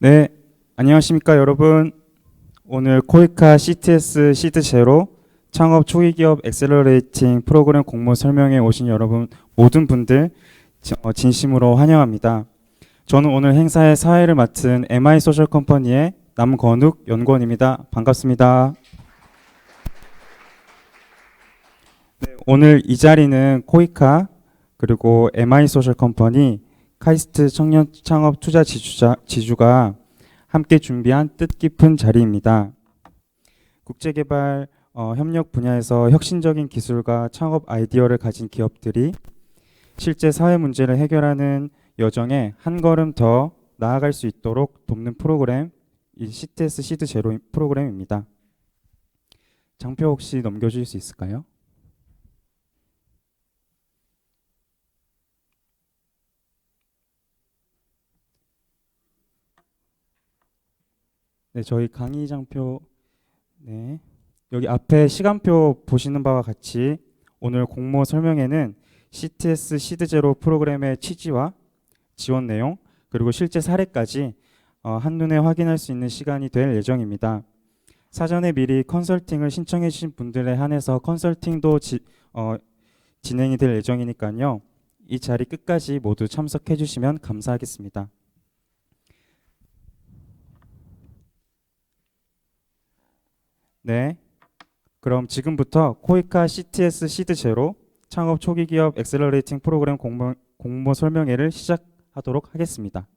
네, 안녕하십니까 여러분. 오늘 코이카 CTS 시드 제로 창업 초기 기업 엑셀러레이팅 프로그램 공모 설명회 오신 여러분 모든 분들 진심으로 환영합니다. 저는 오늘 행사의 사회를 맡은 MI 소셜 컴퍼니의 남건욱 연구원입니다. 반갑습니다. 네, 오늘 이 자리는 코이카 그리고 MI 소셜 컴퍼니 카이스트 청년 창업 투자 지주가 함께 준비한 뜻깊은 자리입니다. 국제개발 협력 분야에서 혁신적인 기술과 창업 아이디어를 가진 기업들이 실제 사회 문제를 해결하는 여정에 한 걸음 더 나아갈 수 있도록 돕는 프로그램, 이 CTS 시드 제로 프로그램입니다. 장표 혹시 넘겨주실 수 있을까요? 네, 저희 강의 장표, 네, 여기 앞에 시간표 보시는 바와 같이 오늘 공모 설명회는 CTS 시드 제로 프로그램의 취지와 지원 내용 그리고 실제 사례까지 한눈에 확인할 수 있는 시간이 될 예정입니다. 사전에 미리 컨설팅을 신청해 주신 분들에 한해서 컨설팅도 진행이 될 예정이니까요. 이 자리 끝까지 모두 참석해 주시면 감사하겠습니다. 네, 그럼 지금부터 코이카 CTS 시드 제로 창업 초기 기업 엑셀러레이팅 프로그램 공모 설명회를 시작하도록 하겠습니다.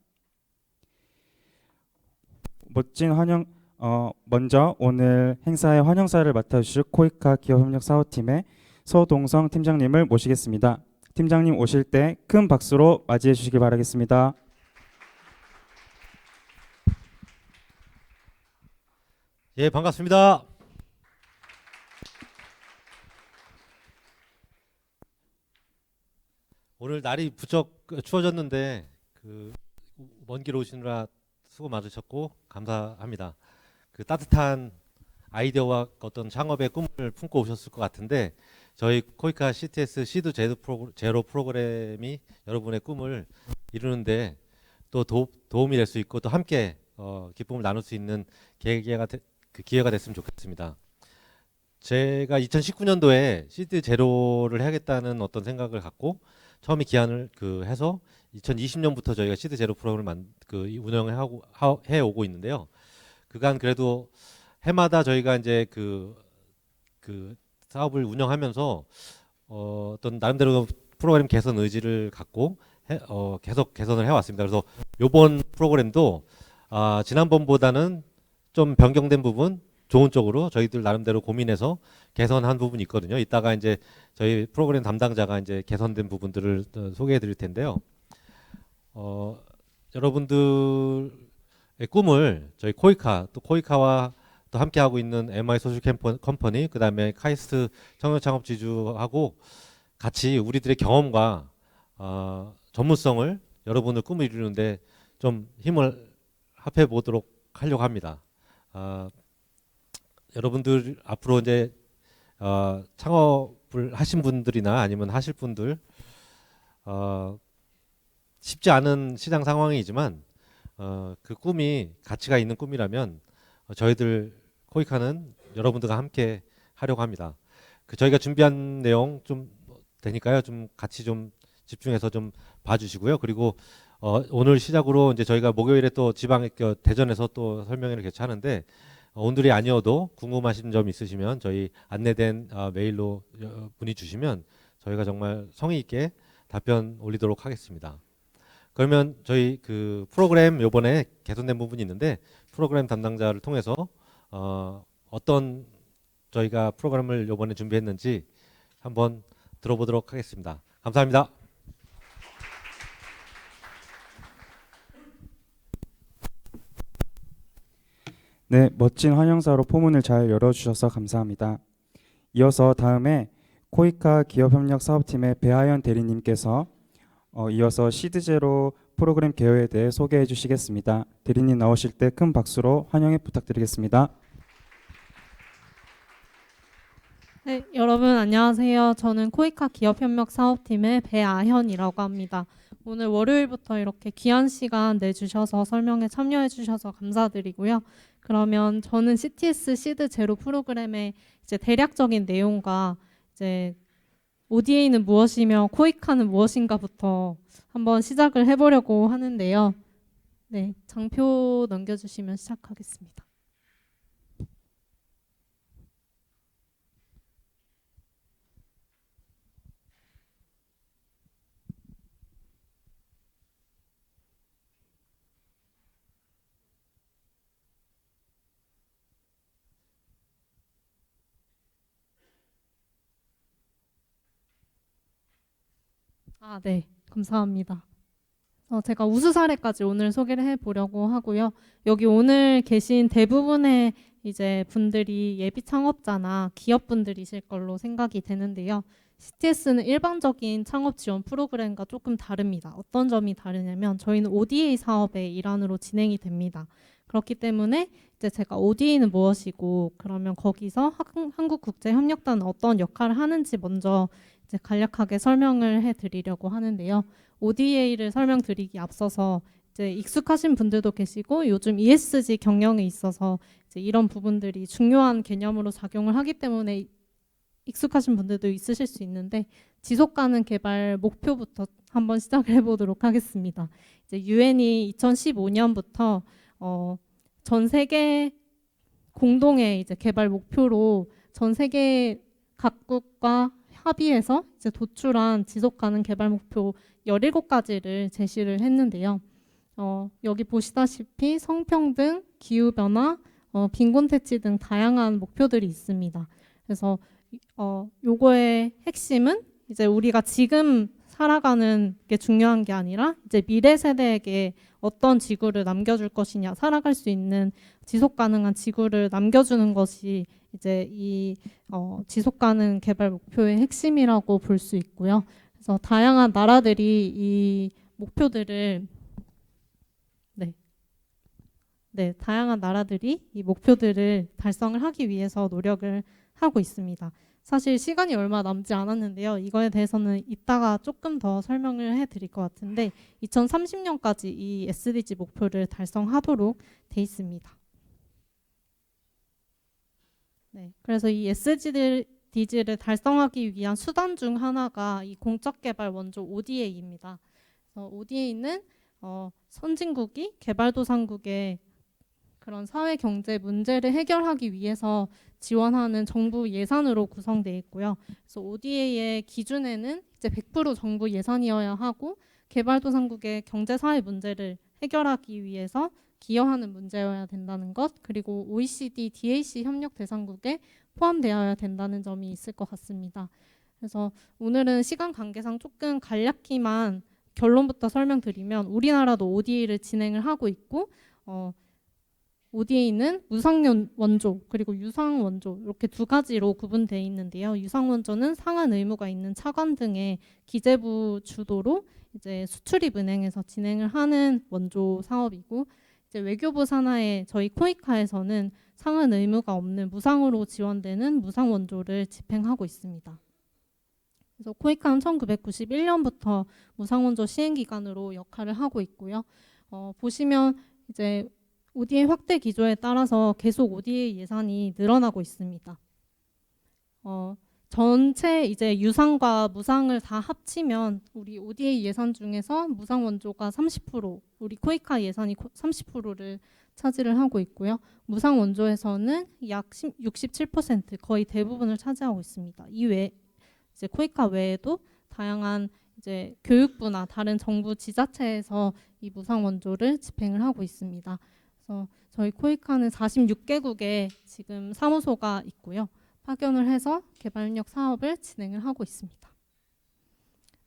먼저 오늘 행사의 환영사를 맡아주실 코이카 기업협력사업팀의 서동성 팀장님을 모시겠습니다. 팀장님 오실 때 큰 박수로 맞이해 주시길 바라겠습니다. 예, 반갑습니다. 오늘 날이 부쩍 추워졌는데 먼 길 오시느라 수고 많으셨고 감사합니다. 그 따뜻한 아이디어와 어떤 창업의 꿈을 품고 오셨을 것 같은데 저희 코이카 CTS 시드 제로 프로그램이 여러분의 꿈을 이루는데 또 도움이 될 수 있고 또 함께 기쁨을 나눌 수 있는 기회가 됐으면 좋겠습니다. 제가 2019년도에 시드 제로를 해야겠다는 어떤 생각을 갖고 처음에 기한을 해서 2020년부터 저희가 시드 제로 프로그램을 운영을 해 오고 있는데요. 그간 그래도 해마다 저희가 이제 그 사업을 운영하면서 어떤 나름대로 프로그램 개선 의지를 갖고 계속 개선을 해왔습니다. 그래서 이번 프로그램도 지난번보다는 좀 변경된 부분, 좋은 쪽으로 저희들 나름대로 고민해서 개선한 부분이 있거든요. 이따가 이제 저희 프로그램 담당자가 이제 개선된 부분들을 소개해 드릴 텐데요. 여러분들의 꿈을 저희 코이카와 또 함께 하고 있는 MI 소셜 컴퍼니, 그다음에 카이스트 청년 창업 지주하고 같이 우리들의 경험과 전문성을 여러분의 꿈을 이루는데 좀 힘을 합해 보도록 하려고 합니다. 여러분들 앞으로 이제 창업을 하신 분들이나 아니면 하실 분들 쉽지 않은 시장 상황이지만 그 꿈이 가치가 있는 꿈이라면 저희들 코이카는 여러분들과 함께 하려고 합니다. 저희가 준비한 내용 좀 되니까요. 좀 같이 좀 집중해서 좀 봐주시고요. 그리고 오늘 시작으로 이제 저희가 목요일에 또 대전에서 또 설명회를 개최하는데 오늘이 아니어도 궁금하신 점 있으시면 저희 안내된 메일로 문의 주시면 저희가 정말 성의 있게 답변 올리도록 하겠습니다. 그러면 저희 프로그램 요번에 개선된 부분이 있는데 프로그램 담당자를 통해서 어떤 저희가 프로그램을 요번에 준비했는지 한번 들어보도록 하겠습니다. 감사합니다. 네, 멋진 환영사로 포문을 잘 열어주셔서 감사합니다. 이어서 다음에 코이카 기업협력사업팀의 배하연 대리님께서 이어서 시드제로 프로그램 개요에 대해 소개해 주시겠습니다. 대리님 나오실 때 큰 박수로 환영해 부탁드리겠습니다. 네, 여러분 안녕하세요. 저는 코이카 기업협력 사업팀의 배아현이라고 합니다. 오늘 월요일부터 이렇게 귀한 시간 내주셔서 설명에 참여해 주셔서 감사드리고요. 그러면 저는 CTS 시드 제로 프로그램의 이제 대략적인 내용과 이제 ODA는 무엇이며 코이카는 무엇인가부터 한번 시작을 해보려고 하는데요. 네, 장표 넘겨주시면 시작하겠습니다. 네, 감사합니다. 제가 우수 사례까지 오늘 소개를 해보려고 하고요. 여기 오늘 계신 대부분의 이제 분들이 예비 창업자나 기업분들이실 걸로 생각이 되는데요. CTS는 일반적인 창업 지원 프로그램과 조금 다릅니다. 어떤 점이 다르냐면 저희는 ODA 사업의 일환으로 진행이 됩니다. 그렇기 때문에 이제 제가 ODA는 무엇이고 그러면 거기서 한국국제협력단은 어떤 역할을 하는지 먼저 이제 간략하게 설명을 해드리려고 하는데요. ODA를 설명드리기 앞서서 이제 익숙하신 분들도 계시고 요즘 ESG 경영에 있어서 이제 이런 부분들이 중요한 개념으로 작용을 하기 때문에 익숙하신 분들도 있으실 수 있는데 지속 가능 개발 목표부터 한번 시작을 해보도록 하겠습니다. 이제 유엔이 2015년부터 전 세계 공동의 이제 개발 목표로 전 세계 각국과 합의해서 이제 도출한 지속 가능 개발 목표 17가지를 제시를 했는데요. 여기 보시다시피 성평등, 기후변화, 빈곤퇴치 등 다양한 목표들이 있습니다. 그래서 요거의 핵심은 이제 우리가 지금 살아가는 게 중요한 게 아니라 이제 미래 세대에게 어떤 지구를 남겨줄 것이냐, 살아갈 수 있는 지속 가능한 지구를 남겨주는 것이 이제 이 지속 가능 개발 목표의 핵심이라고 볼 수 있고요. 그래서 다양한 나라들이 이 목표들을 다양한 나라들이 이 목표들을 달성을 하기 위해서 노력을 하고 있습니다. 사실 시간이 얼마 남지 않았는데요. 이거에 대해서는 이따가 조금 더 설명을 해드릴 것 같은데 2030년까지 이 SDG 목표를 달성하도록 돼 있습니다. 네, 그래서 이 SDG를 달성하기 위한 수단 중 하나가 이 공적개발 원조 ODA입니다. ODA는 선진국이 개발도상국의 그런 사회 경제 문제를 해결하기 위해서 지원하는 정부 예산으로 구성되어 있고요. 그래서 ODA의 기준에는 이제 100% 정부 예산이어야 하고 개발도상국의 경제 사회 문제를 해결하기 위해서 기여하는 문제여야 된다는 것, 그리고 OECD, DAC 협력 대상국에 포함되어야 된다는 점이 있을 것 같습니다. 그래서 오늘은 시간 관계상 조금 간략히만 결론부터 설명드리면 우리나라도 ODA를 진행을 하고 있고 ODA는 무상 원조 그리고 유상 원조 이렇게 두 가지로 구분되어 있는데요. 유상 원조는 상한 의무가 있는 차관 등의 기재부 주도로 이제 수출입은행에서 진행을 하는 원조 사업이고 이제 외교부 산하의 저희 코이카에서는 상한 의무가 없는 무상으로 지원되는 무상 원조를 집행하고 있습니다. 그래서 코이카는 1991년부터 무상 원조 시행 기관으로 역할을 하고 있고요. 보시면 이제 ODA 확대 기조에 따라서 계속 ODA 예산이 늘어나고 있습니다. 전체 이제 유상과 무상을 다 합치면 우리 ODA 예산 중에서 무상 원조가 30%, 우리 코이카 예산이 30%를 차지를 하고 있고요. 무상 원조에서는 약 67% 거의 대부분을 차지하고 있습니다. 이외에 이제 코이카 외에도 다양한 이제 교육부나 다른 정부 지자체에서 이 무상 원조를 집행을 하고 있습니다. 그래서 저희 코이카는 46개국에 지금 사무소가 있고요. 파견을 해서 개발력 사업을 진행을 하고 있습니다.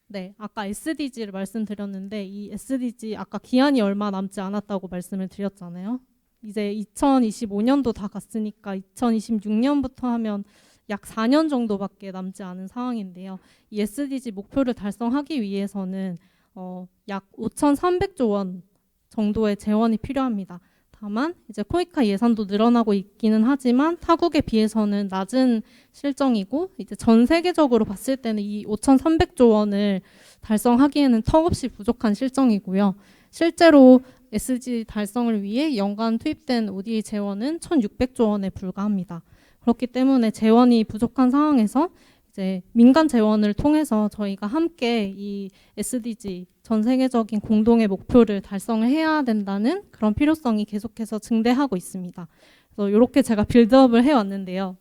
네, 아까 SDG를 말씀드렸는데 이 SDG 아까 기한이 얼마 남지 않았다고 말씀을 드렸잖아요. 이제 2025년도 다 갔으니까 2026년부터 하면 약 4년 정도밖에 남지 않은 상황인데요. 이 SDG 목표를 달성하기 위해서는 약 5,300조 원 정도의 재원이 필요합니다. 다만 이제 코이카 예산도 늘어나고 있기는 하지만 타국에 비해서는 낮은 실정이고 이제 전 세계적으로 봤을 때는 이 5,300조 원을 달성하기에는 턱없이 부족한 실정이고요. 실제로 SDG 달성을 위해 연간 투입된 ODA 재원은 1,600조 원에 불과합니다. 그렇기 때문에 재원이 부족한 상황에서 이제 민간 재원을 통해서 저희가 함께 이 SDG 전 세계적인 공동의 목표를 달성을 해야 된다는 그런 필요성이 계속해서 증대하고 있습니다. 그래서 이렇게 제가 빌드업을 해왔는데요.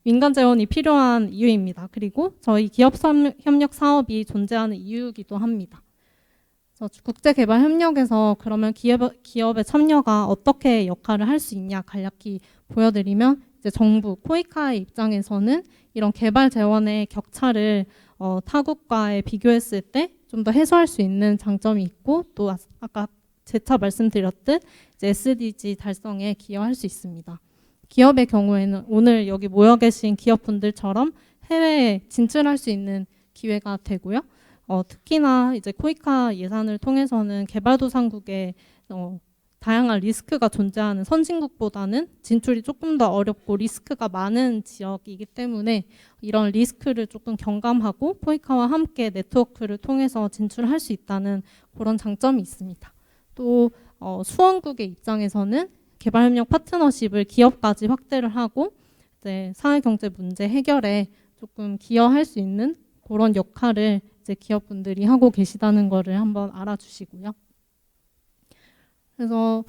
민간 재원이 필요한 이유입니다. 그리고 저희 기업 협력 사업이 존재하는 이유이기도 합니다. 그래서 국제개발 협력에서 그러면 기업의 참여가 어떻게 역할을 할 수 있냐 간략히 보여드리면 이제 정부 코이카의 입장에서는 이런 개발 재원의 격차를 타국과에 비교했을 때 좀 더 해소할 수 있는 장점이 있고 또 아까 재차 말씀드렸듯 이제 SDG 달성에 기여할 수 있습니다. 기업의 경우에는 오늘 여기 모여 계신 기업분들처럼 해외에 진출할 수 있는 기회가 되고요. 특히나 이제 코이카 예산을 통해서는 개발도상국에 다양한 리스크가 존재하는 선진국보다는 진출이 조금 더 어렵고 리스크가 많은 지역이기 때문에 이런 리스크를 조금 경감하고 코이카와 함께 네트워크를 통해서 진출할 수 있다는 그런 장점이 있습니다. 또 수원국의 입장에서는 개발협력 파트너십을 기업까지 확대를 하고 이제 사회경제 문제 해결에 조금 기여할 수 있는 그런 역할을 이제 기업분들이 하고 계시다는 것을 한번 알아주시고요. 그래서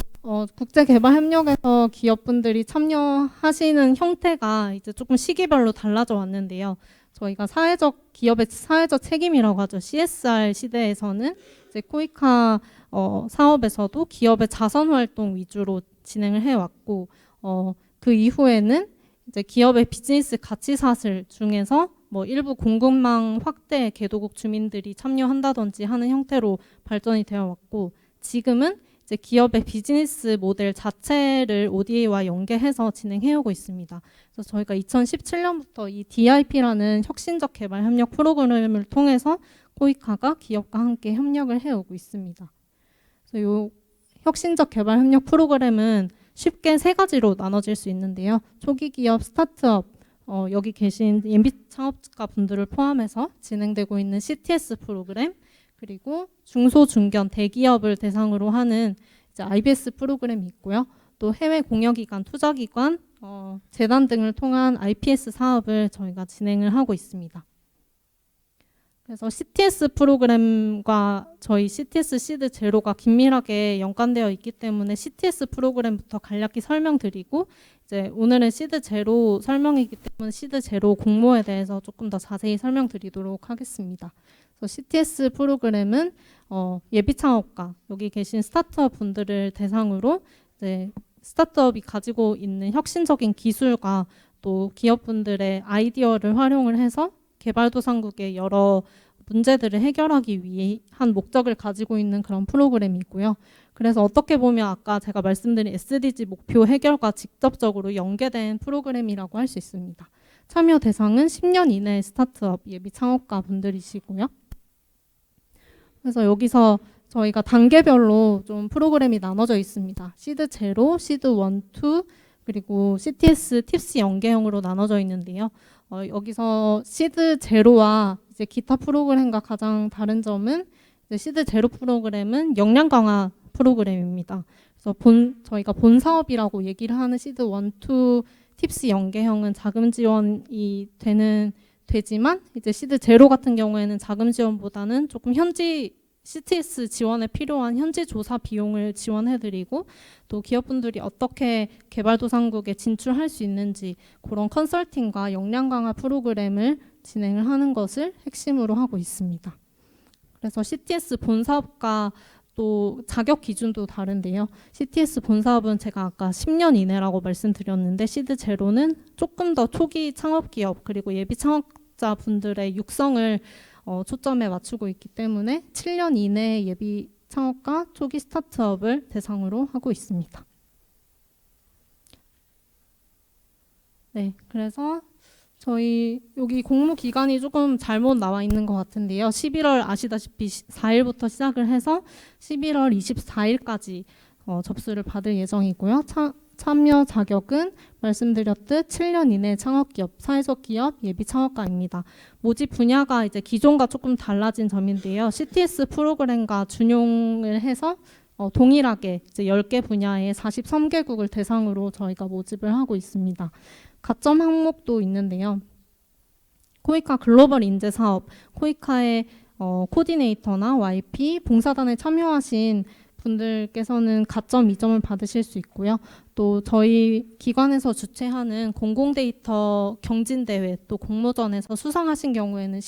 국제개발협력에서 기업분들이 참여하시는 형태가 이제 조금 시기별로 달라져 왔는데요. 저희가 기업의 사회적 책임이라고 하죠. CSR 시대에서는 이제 코이카 사업에서도 기업의 자선 활동 위주로 진행을 해왔고, 그 이후에는 이제 기업의 비즈니스 가치사슬 중에서 뭐 일부 공급망 확대 개도국 주민들이 참여한다든지 하는 형태로 발전이 되어 왔고, 지금은 이제 기업의 비즈니스 모델 자체를 ODA와 연계해서 진행해오고 있습니다. 그래서 저희가 2017년부터 이 DIP라는 혁신적 개발 협력 프로그램을 통해서 코이카가 기업과 함께 협력을 해오고 있습니다. 그래서 이 혁신적 개발 협력 프로그램은 쉽게 세 가지로 나눠질 수 있는데요. 초기 기업, 스타트업, 여기 계신 MB 창업가 분들을 포함해서 진행되고 있는 CTS 프로그램, 그리고 중소중견 대기업을 대상으로 하는 이제 IBS 프로그램이 있고요. 또 해외 공여기관, 투자기관, 재단 등을 통한 IPS 사업을 저희가 진행을 하고 있습니다. 그래서 CTS 프로그램과 저희 CTS 시드 제로가 긴밀하게 연관되어 있기 때문에 CTS 프로그램부터 간략히 설명드리고 이제 오늘은 시드 제로 설명이기 때문에 시드 제로 공모에 대해서 조금 더 자세히 설명드리도록 하겠습니다. 그래서 CTS 프로그램은 예비 창업가 여기 계신 스타트업 분들을 대상으로 이제 스타트업이 가지고 있는 혁신적인 기술과 또 기업분들의 아이디어를 활용을 해서 개발도상국의 여러 문제들을 해결하기 위한 목적을 가지고 있는 그런 프로그램이고요. 그래서 어떻게 보면 아까 제가 말씀드린 SDG 목표 해결과 직접적으로 연계된 프로그램이라고 할 수 있습니다. 참여 대상은 10년 이내의 스타트업 예비 창업가 분들이시고요. 그래서 여기서 저희가 단계별로 좀 프로그램이 나눠져 있습니다. 시드 제로, 시드 1, 2, 그리고 CTS, 팁스 연계형으로 나눠져 있는데요. 여기서 시드 제로와 이제 기타 프로그램과 가장 다른 점은 이제 시드 제로 프로그램은 역량 강화 프로그램입니다. 그래서 저희가 본 사업이라고 얘기를 하는 시드 1, 2 팁스 연계형은 자금 지원이 되지만 이제 시드 제로 같은 경우에는 자금 지원보다는 조금 현지 CTS 지원에 필요한 현지 조사 비용을 지원해드리고 또 기업분들이 어떻게 개발도상국에 진출할 수 있는지 그런 컨설팅과 역량 강화 프로그램을 진행을 하는 것을 핵심으로 하고 있습니다. 그래서 CTS 본사업과 또 자격 기준도 다른데요. CTS 본사업은 제가 아까 10년 이내라고 말씀드렸는데 시드 제로는 조금 더 초기 창업기업 그리고 예비 창업자분들의 육성을 초점에 맞추고 있기 때문에 7년 이내의 예비 창업과 초기 스타트업을 대상으로 하고 있습니다. 네, 그래서 저희 여기 공모 기간이 조금 잘못 나와 있는 것 같은데요. 11월 아시다시피 4일부터 시작을 해서 11월 24일까지 접수를 받을 예정이고요. 참여 자격은 말씀드렸듯 7년 이내 창업기업, 사회적 기업, 예비 창업가입니다. 모집 분야가 이제 기존과 조금 달라진 점인데요. CTS 프로그램과 준용을 해서 동일하게 이제 10개 분야의 43개국을 대상으로 저희가 모집을 하고 있습니다. 가점 항목도 있는데요. 코이카 글로벌 인재 사업, 코이카의 코디네이터나 YP, 봉사단에 참여하신 분들께서는 가점 2점을 받으실 수 있고요. 또 저희 기관에서 주최하는 공공데이터 경진대회 또 공모전에서 수상하신 경우에는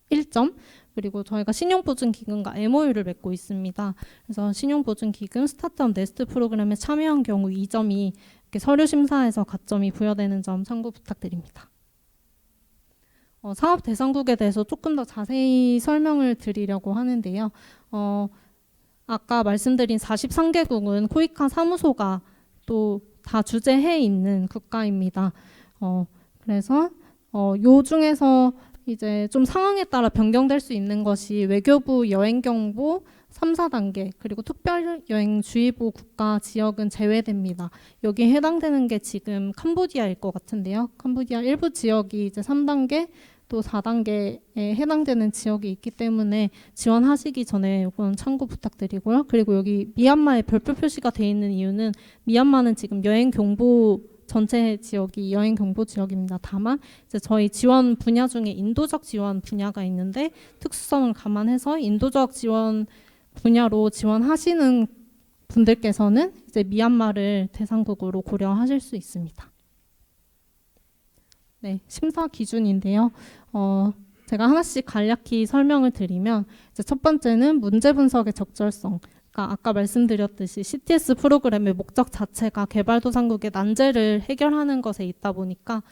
11점, 그리고 저희가 신용보증기금과 MOU를 맺고 있습니다. 그래서 신용보증기금 스타트업 네스트 프로그램에 참여한 경우 2점이 이렇게 서류 심사에서 가점이 부여되는 점 참고 부탁드립니다. 사업 대상국에 대해서 조금 더 자세히 설명을 드리려고 하는데요. 아까 말씀드린 43개국은 코이카 사무소가 또 다 주재해 있는 국가입니다. 그래서 요 중에서 이제 좀 상황에 따라 변경될 수 있는 것이 외교부 여행경보 3, 4단계 그리고 특별여행주의보 국가 지역은 제외됩니다. 여기에 해당되는 게 지금 캄보디아일 것 같은데요. 캄보디아 일부 지역이 이제 3단계 또 4단계에 해당되는 지역이 있기 때문에 지원하시기 전에 이건 참고 부탁드리고요. 그리고 여기 미얀마에 별표 표시가 돼 있는 이유는 미얀마는 지금 여행경보 전체 지역이 여행경보 지역입니다. 다만 이제 저희 지원 분야 중에 인도적 지원 분야가 있는데 특수성을 감안해서 인도적 지원 분야로 지원하시는 분들께서는 이제 미얀마를 대상국으로 고려하실 수 있습니다. 네, 심사 기준인데요. 제가 하나씩 간략히 설명을 드리면 이제 첫 번째는 문제 분석의 적절성. 그러니까 아까 말씀드렸듯이 CTS 프로그램의 목적 자체가 개발도상국의 난제를 해결하는 것에 있다 보니까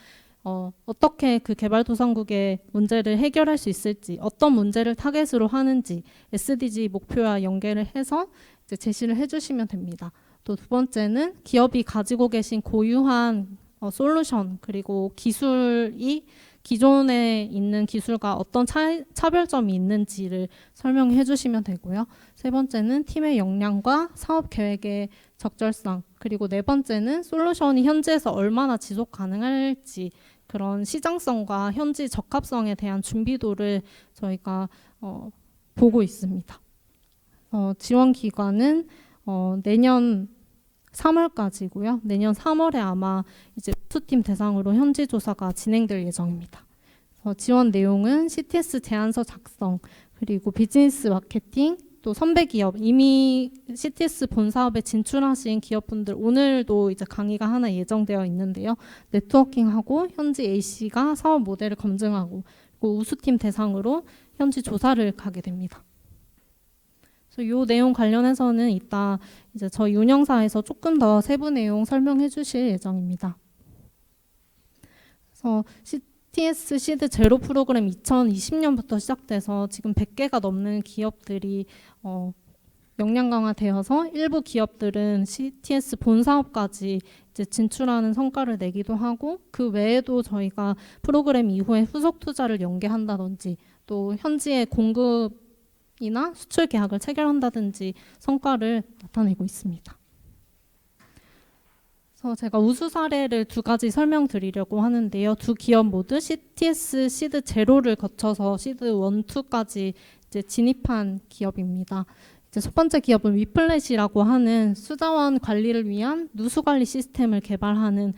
어떻게 그 개발도상국의 문제를 해결할 수 있을지, 어떤 문제를 타겟으로 하는지 SDG 목표와 연계를 해서 이제 제시를 해주시면 됩니다. 또 두 번째는 기업이 가지고 계신 고유한 솔루션 그리고 기술이 기존에 있는 기술과 어떤 차별점이 있는지를 설명해 주시면 되고요. 세 번째는 팀의 역량과 사업 계획의 적절성, 그리고 네 번째는 솔루션이 현지에서 얼마나 지속 가능할지 그런 시장성과 현지 적합성에 대한 준비도를 저희가 보고 있습니다. 지원 기간은 내년 3월까지고요. 내년 3월에 아마 이제 우수팀 대상으로 현지 조사가 진행될 예정입니다. 지원 내용은 CTS 제안서 작성, 그리고 비즈니스 마케팅, 또 선배 기업, 이미 CTS 본 사업에 진출하신 기업분들 오늘도 이제 강의가 하나 예정되어 있는데요. 네트워킹하고 현지 A씨가 사업 모델을 검증하고 그리고 우수팀 대상으로 현지 조사를 가게 됩니다. 이 내용 관련해서는 이따 이제 저희 운영사에서 조금 더 세부 내용 설명해 주실 예정입니다. 그래서 CTS 시드 제로 프로그램 2020년부터 시작돼서 지금 100개가 넘는 기업들이 역량 강화되어서 일부 기업들은 CTS 본 사업까지 이제 진출하는 성과를 내기도 하고 그 외에도 저희가 프로그램 이후에 후속 투자를 연계한다든지 또 현지의 공급이나 수출 계약을 체결한다든지 성과를 나타내고 있습니다. 그래서 제가 우수 사례를 두 가지 설명드리려고 하는데요. 두 기업 모두 CTS 시드 제로를 거쳐서 시드 1, 2까지 이제 진입한 기업입니다. 이제 첫 번째 기업은 위플렛이라고 하는 수자원 관리를 위한 누수 관리 시스템을 개발하는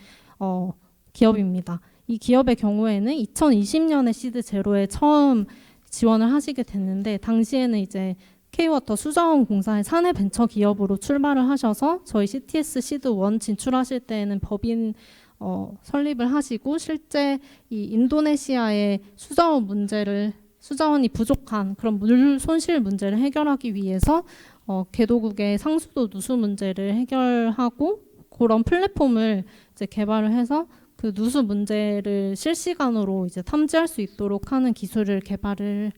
기업입니다. 이 기업의 경우에는 2020년에 시드 제로에 처음 지원을 하시게 됐는데 당시에는 이제 K워터 수자원 공사의 사내 벤처 기업으로 출발을 하셔서 저희 CTS 시드 1 진출하실 때에는 법인 설립을 하시고 실제 이 인도네시아의 수자원이 부족한 그런 물 손실 문제를 해결하기 위해서 개도국의 상수도 누수 문제를 해결하고 그런 플랫폼을 이제 개발을 해서 그 누수 문제를 실시간으로 이제 탐지할 수 있도록 하는 기술을 개발을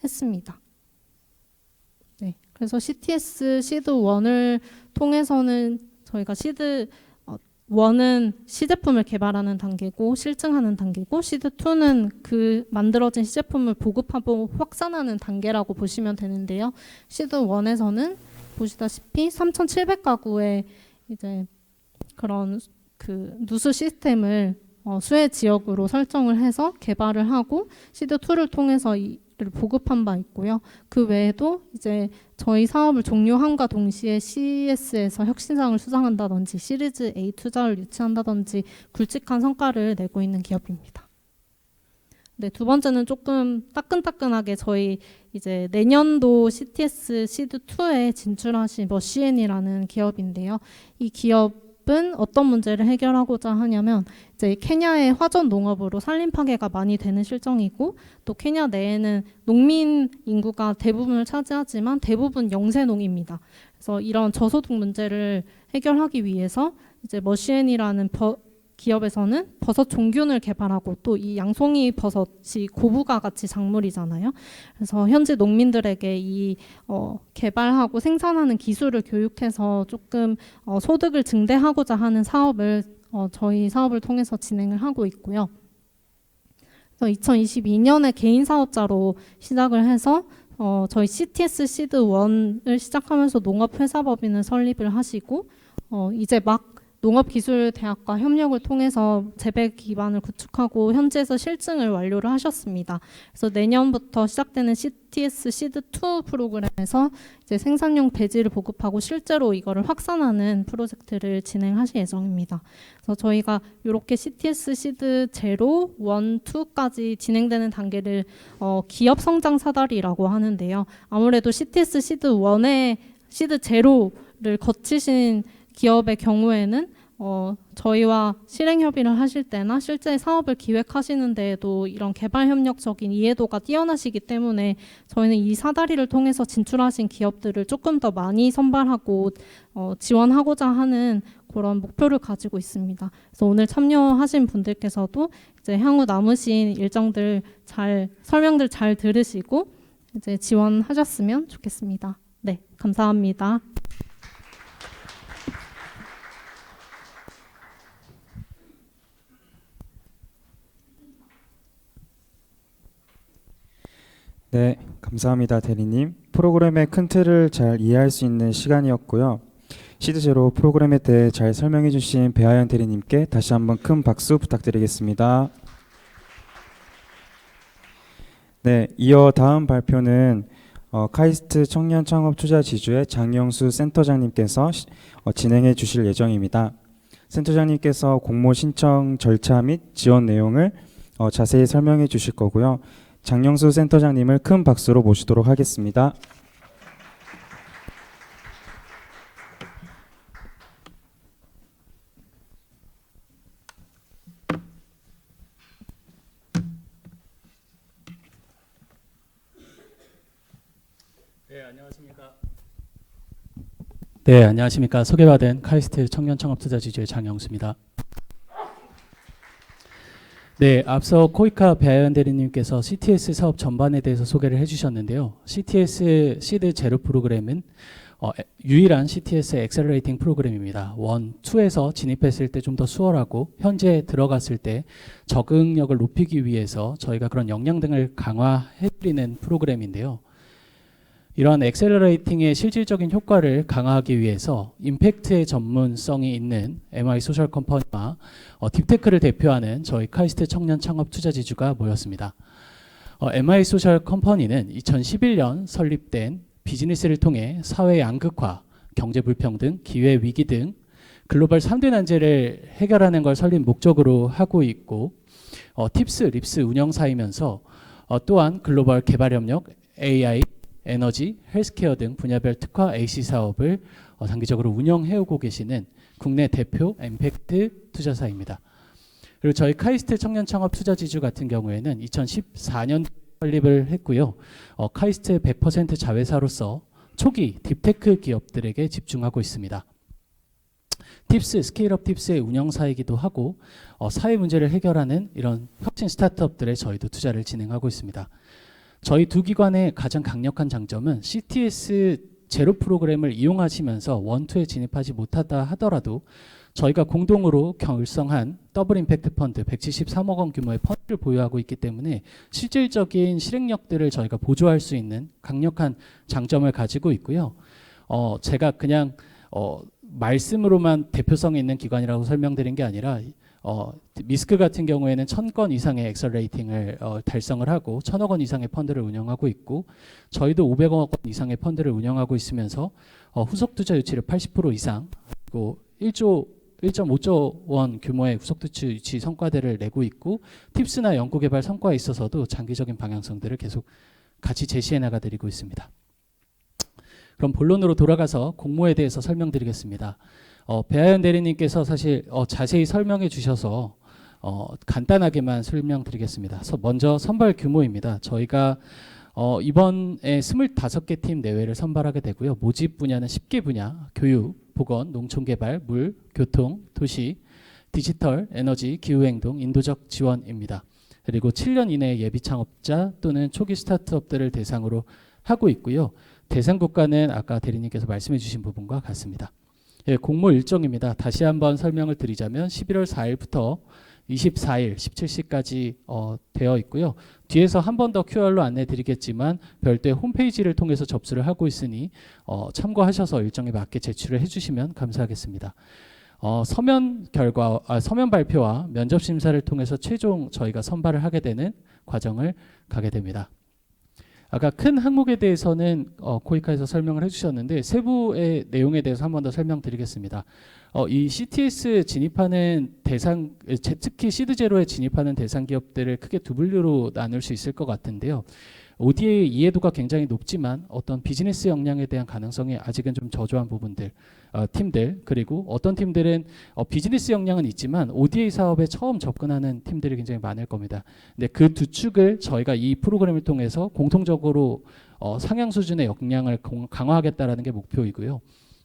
했습니다. 네, 그래서 CTS 시드 1을 통해서는 저희가 시드 1은 시제품을 개발하는 단계고 실증하는 단계고 시드 2는 그 만들어진 시제품을 보급하고 확산하는 단계라고 보시면 되는데요. 시드 1에서는 보시다시피 3,700가구의 이제 그런 그 누수 시스템을 수혜 지역으로 설정을 해서 개발을 하고 시드 2를 통해서 이를 보급한 바 있고요. 그 외에도 이제 저희 사업을 종료함과 동시에 CES에서 혁신상을 수상한다든지 시리즈 A 투자를 유치한다든지 굵직한 성과를 내고 있는 기업입니다. 네, 두 번째는 조금 따끈따끈하게 저희 이제 내년도 CTS 시드 2에 진출하신 머시엔이라는 기업인데요. 이 기업은 어떤 문제를 해결하고자 하냐면 이제 케냐의 화전 농업으로 산림 파괴가 많이 되는 실정이고 또 케냐 내에는 농민 인구가 대부분을 차지하지만 대부분 영세농입니다. 그래서 이런 저소득 문제를 해결하기 위해서 이제 머시엔이라는 기업에서는 버섯 종균을 개발하고 또 이 양송이 버섯이 고부가 가치 작물이잖아요. 그래서 현지 농민들에게 이 개발하고 생산하는 기술을 교육해서 조금 소득을 증대하고자 하는 사업을 저희 사업을 통해서 진행을 하고 있고요. 그래서 2022년에 개인 사업자로 시작을 해서 저희 CTS 시드 1을 시작하면서 농업회사법인을 설립을 하시고 이제 막 농업기술대학과 협력을 통해서 재배 기반을 구축하고 현지에서 실증을 완료를 하셨습니다. 그래서 내년부터 시작되는 CTS 시드 2 프로그램에서 이제 생산용 배지를 보급하고 실제로 이거를 확산하는 프로젝트를 진행하실 예정입니다. 그래서 저희가 이렇게 CTS 시드 0, 1, 2까지 진행되는 단계를 기업 성장 사다리라고 하는데요. 아무래도 CTS 시드 1의 시드 0를 거치신 기업의 경우에는 저희와 실행 협의를 하실 때나 실제 사업을 기획하시는 데에도 이런 개발 협력적인 이해도가 뛰어나시기 때문에 저희는 이 사다리를 통해서 진출하신 기업들을 조금 더 많이 선발하고 지원하고자 하는 그런 목표를 가지고 있습니다. 그래서 오늘 참여하신 분들께서도 이제 향후 남으신 일정들 설명들 잘 들으시고 이제 지원하셨으면 좋겠습니다. 네, 감사합니다. 네, 감사합니다, 대리님. 프로그램의 큰 틀을 잘 이해할 수 있는 시간이었고요. 시드0 프로그램에 대해 잘 설명해 주신 배하연 대리님께 다시 한번 큰 박수 부탁드리겠습니다. 네, 이어 다음 발표는 카이스트 청년 창업 투자 지주의 장영수 센터장님께서 진행해 주실 예정입니다. 센터장님께서 공모 신청 절차 및 지원 내용을 자세히 설명해 주실 거고요. 장영수 센터장님을 큰 박수로 모시도록 하겠습니다. 네, 안녕하십니까. 소개받은 카이스트 청년 창업 투자 지주의 장영수입니다. 네, 앞서 코이카 배하연 대리님께서 CTS 사업 전반에 대해서 소개를 해주셨는데요. CTS 시드 제로 프로그램은 유일한 CTS 엑셀러레이팅 프로그램입니다. 1, 2에서 진입했을 때 좀 더 수월하고 현재 들어갔을 때 적응력을 높이기 위해서 저희가 그런 역량 등을 강화해드리는 프로그램인데요. 이러한 엑셀러레이팅의 실질적인 효과를 강화하기 위해서 임팩트의 전문성이 있는 MI 소셜 컴퍼니와 딥테크를 대표하는 저희 카이스트 청년 창업 투자 지주가 모였습니다. MI 소셜 컴퍼니는 2011년 설립된 비즈니스를 통해 사회 양극화, 경제 불평등, 기회 위기 등 글로벌 3대 난제를 해결하는 걸 설립 목적으로 하고 있고 팁스, 립스 운영사이면서 또한 글로벌 개발 협력, AI, 에너지, 헬스케어 등 분야별 특화 AC 사업을 장기적으로 운영해오고 계시는 국내 대표 임팩트 투자사입니다. 그리고 저희 카이스트 청년 창업 투자 지주 같은 경우에는 2014년 설립을 했고요. 카이스트 100% 자회사로서 초기 딥테크 기업들에게 집중하고 있습니다. 팁스, 스케일업 팁스의 운영사이기도 하고 사회 문제를 해결하는 이런 혁신 스타트업들에 저희도 투자를 진행하고 있습니다. 저희 두 기관의 가장 강력한 장점은 CTS 제로 프로그램을 이용하시면서 1, 2에 진입하지 못하다 하더라도 저희가 공동으로 결성한 더블 임팩트 펀드 173억 원 규모의 펀드를 보유하고 있기 때문에 실질적인 실행력들을 저희가 보조할 수 있는 강력한 장점을 가지고 있고요. 제가 그냥 말씀으로만 대표성이 있는 기관이라고 설명드린 게 아니라 미스크 같은 경우에는 1000건 이상의 엑셀레이팅을 달성을 하고 1000억 원 이상의 펀드를 운영하고 있고 저희도 500억 원 이상의 펀드를 운영하고 있으면서 후속 투자 유치를 80% 이상 그리고 1.5조 원 규모의 후속 투자 유치 성과들을 내고 있고 팁스나 연구개발 성과에 있어서도 장기적인 방향성들을 계속 같이 제시해 나가드리고 있습니다. 그럼 본론으로 돌아가서 공모에 대해서 설명드리겠습니다. 배하연 대리님께서 사실 자세히 설명해 주셔서 간단하게만 설명드리겠습니다. 먼저 선발 규모입니다. 저희가 이번에 25개 팀 내외를 선발하게 되고요. 모집 분야는 10개 분야, 교육, 보건, 농촌개발, 물, 교통, 도시, 디지털, 에너지, 기후행동, 인도적 지원입니다. 그리고 7년 이내 예비 창업자 또는 초기 스타트업들을 대상으로 하고 있고요. 대상 국가는 아까 대리님께서 말씀해 주신 부분과 같습니다. 예, 공모 일정입니다. 다시 한번 설명을 드리자면 11월 4일부터 24일 17시까지 되어 있고요. 뒤에서 한 번 더 QR로 안내 드리겠지만 별도의 홈페이지를 통해서 접수를 하고 있으니 참고하셔서 일정에 맞게 제출을 해주시면 감사하겠습니다. 서면 발표와 면접 심사를 통해서 최종 저희가 선발을 하게 되는 과정을 가게 됩니다. 아까 큰 항목에 대해서는 코이카에서 설명을 해주셨는데 세부의 내용에 대해서 한 번 더 설명드리겠습니다. 이 CTS 진입하는 대상, 특히 시드 제로에 진입하는 대상 기업들을 크게 두 분류로 나눌 수 있을 것 같은데요. ODA 이해도가 굉장히 높지만 어떤 비즈니스 역량에 대한 가능성이 아직은 좀 저조한 부분들, 팀들, 그리고 어떤 팀들은 비즈니스 역량은 있지만 ODA 사업에 처음 접근하는 팀들이 굉장히 많을 겁니다. 근데 그 두 축을 저희가 이 프로그램을 통해서 공통적으로 상향 수준의 역량을 강화하겠다라는 게 목표이고요.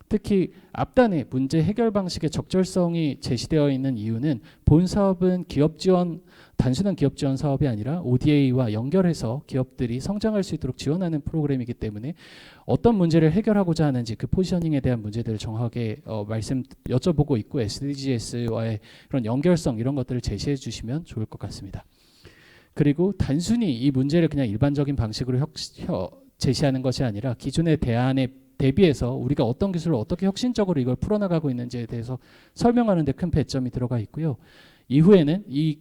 특히 앞단에 문제 해결 방식의 적절성이 제시되어 있는 이유는 본 사업은 기업 지원, 단순한 기업 지원 사업이 아니라 ODA와 연결해서 기업들이 성장할 수 있도록 지원하는 프로그램이기 때문에 어떤 문제를 해결하고자 하는지 그 포지셔닝에 대한 문제들을 정확하게 여쭤보고 있고 SDGs와의 그런 연결성 이런 것들을 제시해 주시면 좋을 것 같습니다. 그리고 단순히 이 문제를 그냥 일반적인 방식으로 제시하는 것이 아니라 기존의 대안에 대비해서 우리가 어떤 기술을 어떻게 혁신적으로 이걸 풀어나가고 있는지에 대해서 설명하는 데 큰 배점이 들어가 있고요. 이후에는 이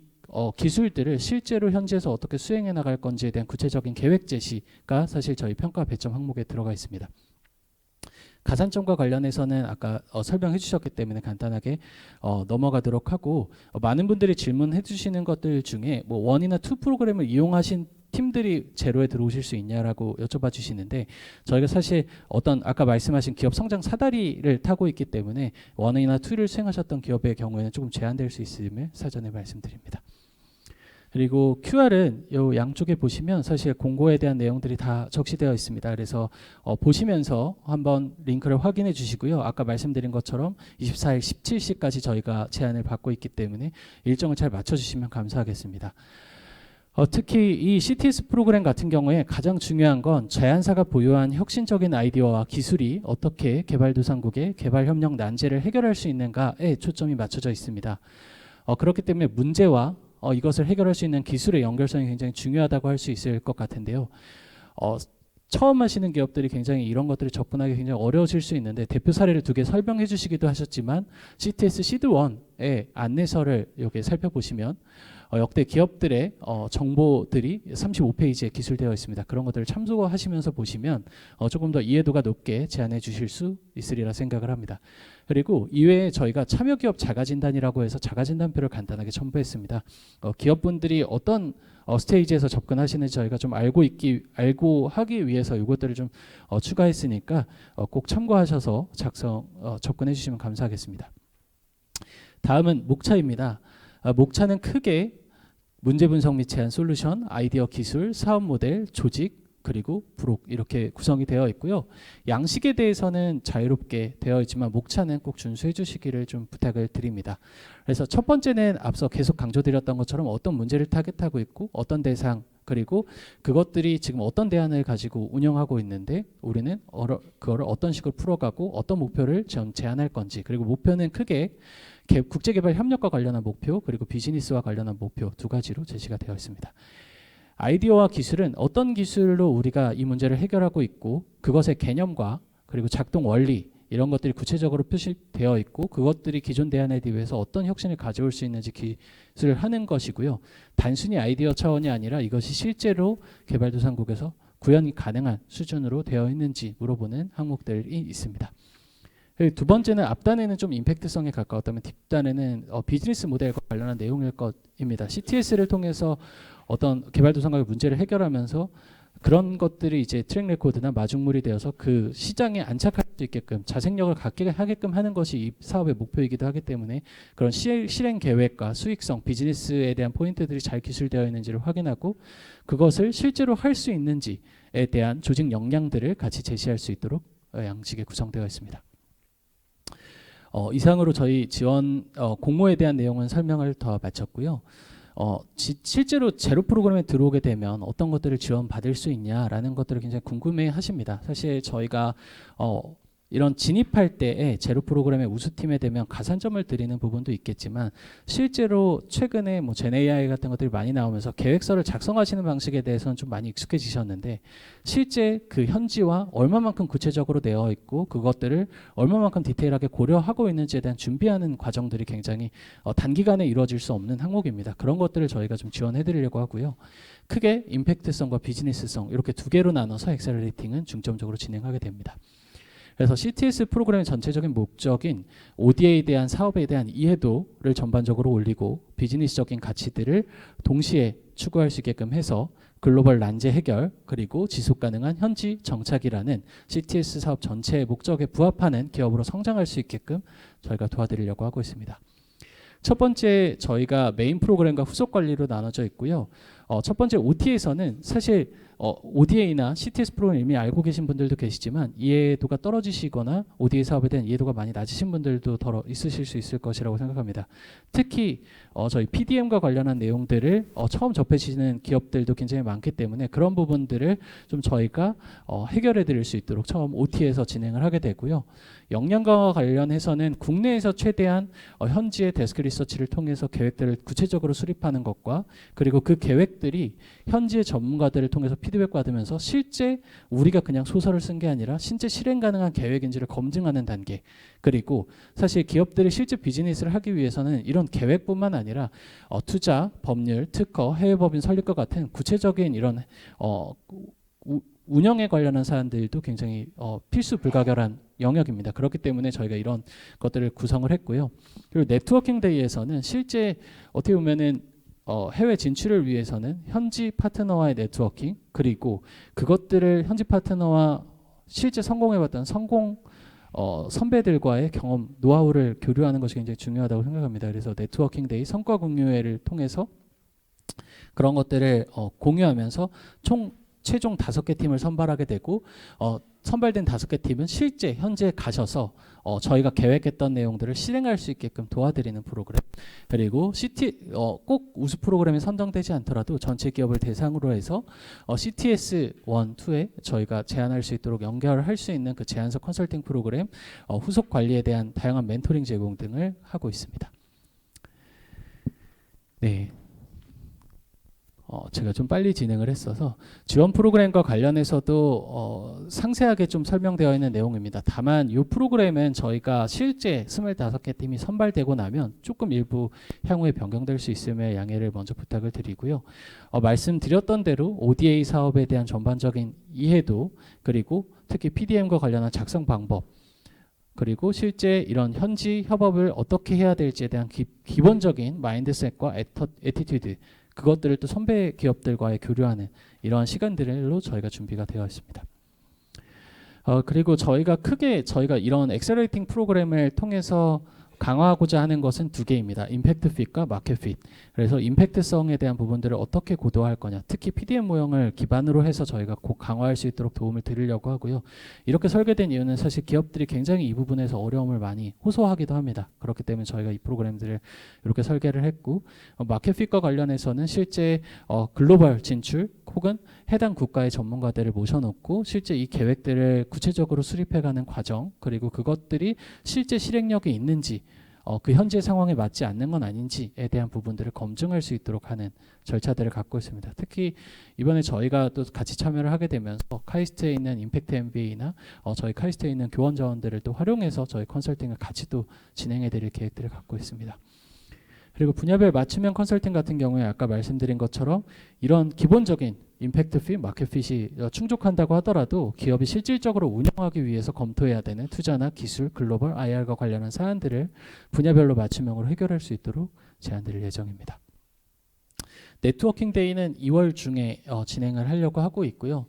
기술들을 실제로 현지에서 어떻게 수행해 나갈 건지에 대한 구체적인 계획 제시가 사실 저희 평가 배점 항목에 들어가 있습니다. 가산점과 관련해서는 아까 설명해 주셨기 때문에 간단하게 넘어가도록 하고 많은 분들이 질문해 주시는 것들 중에 뭐 1이나 2 프로그램을 이용하신 팀들이 제로에 들어오실 수 있냐라고 여쭤봐 주시는데 저희가 사실 어떤 아까 말씀하신 기업 성장 사다리를 타고 있기 때문에 1이나 2를 수행하셨던 기업의 경우에는 조금 제한될 수 있음을 사전에 말씀드립니다. 그리고 QR은 요 양쪽에 보시면 사실 공고에 대한 내용들이 다 적시되어 있습니다. 그래서 보시면서 한번 링크를 확인해 주시고요. 아까 말씀드린 것처럼 24일 17시까지 저희가 제안을 받고 있기 때문에 일정을 잘 맞춰주시면 감사하겠습니다. 특히 이 CTS 프로그램 같은 경우에 가장 중요한 건 제안사가 보유한 혁신적인 아이디어와 기술이 어떻게 개발도상국의 개발협력 난제를 해결할 수 있는가에 초점이 맞춰져 있습니다. 그렇기 때문에 문제와 이것을 해결할 수 있는 기술의 연결성이 굉장히 중요하다고 할 수 있을 것 같은데요. 처음 하시는 기업들이 굉장히 이런 것들을 접근하기 굉장히 어려우실 수 있는데 대표 사례를 2개 설명해 주시기도 하셨지만 CTS 시드1의 안내서를 여기 살펴보시면 역대 기업들의 정보들이 35페이지에 기술되어 있습니다. 그런 것들을 참조하시면서 보시면 조금 더 이해도가 높게 제안해 주실 수 있으리라 생각을 합니다. 그리고 이외에 저희가 참여기업 자가진단이라고 해서 자가진단표를 간단하게 첨부했습니다. 기업분들이 어떤 스테이지에서 접근하시는지 저희가 좀 알고 하기 위해서 이것들을 좀 추가했으니까 꼭 참고하셔서 접근해 주시면 감사하겠습니다. 다음은 목차입니다. 목차는 크게 문제 분석 및 제안 솔루션, 아이디어 기술, 사업 모델, 조직, 그리고 부록 이렇게 구성이 되어 있고요. 양식에 대해서는 자유롭게 되어 있지만 목차는 꼭 준수해 주시기를 좀 부탁을 드립니다. 그래서 첫 번째는 앞서 계속 강조드렸던 것처럼 어떤 문제를 타겟하고 있고 어떤 대상 그리고 그것들이 지금 어떤 대안을 가지고 운영하고 있는데 우리는 그거를 어떤 식으로 풀어가고 어떤 목표를 제안할 건지 그리고 목표는 크게 국제개발 협력과 관련한 목표 그리고 비즈니스와 관련한 목표 2가지로 제시가 되어 있습니다. 아이디어와 기술은 어떤 기술로 우리가 이 문제를 해결하고 있고 그것의 개념과 그리고 작동 원리 이런 것들이 구체적으로 표시되어 있고 그것들이 기존 대안 아이디어에서 어떤 혁신을 가져올 수 있는지 기술을 하는 것이고요. 단순히 아이디어 차원이 아니라 이것이 실제로 개발도상국에서 구현이 가능한 수준으로 되어 있는지 물어보는 항목들이 있습니다. 두 번째는 앞단에는 좀 임팩트성에 가까웠다면 뒷단에는 비즈니스 모델과 관련한 내용일 것입니다. CTS를 통해서 어떤 개발도상국의 문제를 해결하면서 그런 것들이 이제 트랙 레코드나 마중물이 되어서 그 시장에 안착할 수 있게끔 자생력을 갖게 하게끔 하는 것이 이 사업의 목표이기도 하기 때문에 그런 실행 계획과 수익성, 비즈니스에 대한 포인트들이 잘 기술되어 있는지를 확인하고 그것을 실제로 할 수 있는지에 대한 조직 역량들을 같이 제시할 수 있도록 양식에 구성되어 있습니다. 이상으로 저희 지원 공모에 대한 내용은 설명을 더 마쳤고요. 실제로 제로 프로그램에 들어오게 되면 어떤 것들을 지원받을 수 있냐라는 것들을 굉장히 궁금해 하십니다. 사실 저희가 이런 진입할 때에 제로 프로그램의 우수팀에 되면 가산점을 드리는 부분도 있겠지만 실제로 최근에 뭐 GenAI 같은 것들이 많이 나오면서 계획서를 작성하시는 방식에 대해서는 좀 많이 익숙해지셨는데 실제 그 현지와 얼마만큼 구체적으로 되어 있고 그것들을 얼마만큼 디테일하게 고려하고 있는지에 대한 준비하는 과정들이 굉장히 단기간에 이루어질 수 없는 항목입니다. 그런 것들을 저희가 좀 지원해 드리려고 하고요. 크게 임팩트성과 비즈니스성 이렇게 두 개로 나눠서 엑셀러레이팅은 중점적으로 진행하게 됩니다. 그래서 CTS 프로그램의 전체적인 목적인 ODA에 대한 사업에 대한 이해도를 전반적으로 올리고 비즈니스적인 가치들을 동시에 추구할 수 있게끔 해서 글로벌 난제 해결 그리고 지속 가능한 현지 정착이라는 CTS 사업 전체의 목적에 부합하는 기업으로 성장할 수 있게끔 저희가 도와드리려고 하고 있습니다. 첫 번째 저희가 메인 프로그램과 후속 관리로 나눠져 있고요. 첫 번째 OT에서는 사실 ODA나 CTS 프로그램 이미 알고 계신 분들도 계시지만 이해도가 떨어지시거나 ODA 사업에 대한 이해도가 많이 낮으신 분들도 더 있으실 수 있을 것이라고 생각합니다. 특히 저희 PDM과 관련한 내용들을 처음 접해지는 기업들도 굉장히 많기 때문에 그런 부분들을 좀 저희가 해결해 드릴 수 있도록 처음 OT에서 진행을 하게 되고요. 역량 강화 관련해서는 국내에서 최대한 현지의 데스크 리서치를 통해서 계획들을 구체적으로 수립하는 것과 그리고 그 계획들이 현지의 전문가들을 통해서 피드백 받으면서 실제 우리가 그냥 소설을 쓴 게 아니라 실제 실행 가능한 계획인지를 검증하는 단계 그리고 사실 기업들이 실제 비즈니스를 하기 위해서는 이런 계획뿐만 아니라 투자, 법률, 특허, 해외 법인 설립과 같은 구체적인 이런 운영에 관련한 사안들도 굉장히 필수 불가결한 영역입니다. 그렇기 때문에 저희가 이런 것들을 구성을 했고요. 그리고 네트워킹 데이에서는 실제 어떻게 보면은 해외 진출을 위해서는 현지 파트너와의 네트워킹 그리고 그것들을 현지 파트너와 실제 성공해봤던 성공 선배들과의 경험, 노하우를 교류하는 것이 굉장히 중요하다고 생각합니다. 그래서 네트워킹 데이 성과 공유회를 통해서 그런 것들을 공유하면서 최종 5개 팀을 선발하게 되고 선발된 5개 팀은 실제 현지에 가셔서 저희가 계획했던 내용들을 실행할 수 있게끔 도와드리는 프로그램 그리고 꼭 우수 프로그램에 선정되지 않더라도 전체 기업을 대상으로 해서 CTS 1, 2에 저희가 제안할 수 있도록 연결할 수 있는 그 제안서 컨설팅 프로그램 후속 관리에 대한 다양한 멘토링 제공 등을 하고 있습니다. 네. 제가 좀 빨리 진행을 했어서 지원 프로그램과 관련해서도 상세하게 좀 설명되어 있는 내용입니다. 다만 이 프로그램은 저희가 실제 25개 팀이 선발되고 나면 조금 일부 향후에 변경될 수 있음에 양해를 먼저 부탁을 드리고요. 말씀드렸던 대로 ODA 사업에 대한 전반적인 이해도 그리고 특히 PDM과 관련한 작성 방법 그리고 실제 이런 현지 협업을 어떻게 해야 될지에 대한 기본적인 마인드셋과 애티튜드 그것들을 또 선배 기업들과의 교류하는 이러한 시간들로 저희가 준비가 되어 있습니다. 그리고 저희가 이런 엑셀러레이팅 프로그램을 통해서 강화하고자 하는 것은 두 개입니다. 임팩트 핏과 마켓 핏. 그래서 임팩트성에 대한 부분들을 어떻게 고도화할 거냐. 특히 PDM 모형을 기반으로 해서 저희가 곧 강화할 수 있도록 도움을 드리려고 하고요. 이렇게 설계된 이유는 사실 기업들이 굉장히 이 부분에서 어려움을 많이 호소하기도 합니다. 그렇기 때문에 저희가 이 프로그램들을 이렇게 설계를 했고 마켓 핏과 관련해서는 실제 글로벌 진출 혹은 해당 국가의 전문가들을 모셔놓고 실제 이 계획들을 구체적으로 수립해가는 과정 그리고 그것들이 실제 실행력이 있는지 그 현재 상황에 맞지 않는 건 아닌지에 대한 부분들을 검증할 수 있도록 하는 절차들을 갖고 있습니다. 특히 이번에 저희가 또 같이 참여를 하게 되면서 카이스트에 있는 임팩트 MBA나 저희 카이스트에 있는 교원 자원들을 또 활용해서 저희 컨설팅을 같이 또 진행해 드릴 계획들을 갖고 있습니다. 그리고 분야별 맞춤형 컨설팅 같은 경우에 아까 말씀드린 것처럼 이런 기본적인 임팩트 핏, 마켓 핏이 충족한다고 하더라도 기업이 실질적으로 운영하기 위해서 검토해야 되는 투자나 기술, 글로벌, IR과 관련한 사안들을 분야별로 맞춤형으로 해결할 수 있도록 제안드릴 예정입니다. 네트워킹 데이는 2월 중에 진행을 하려고 하고 있고요.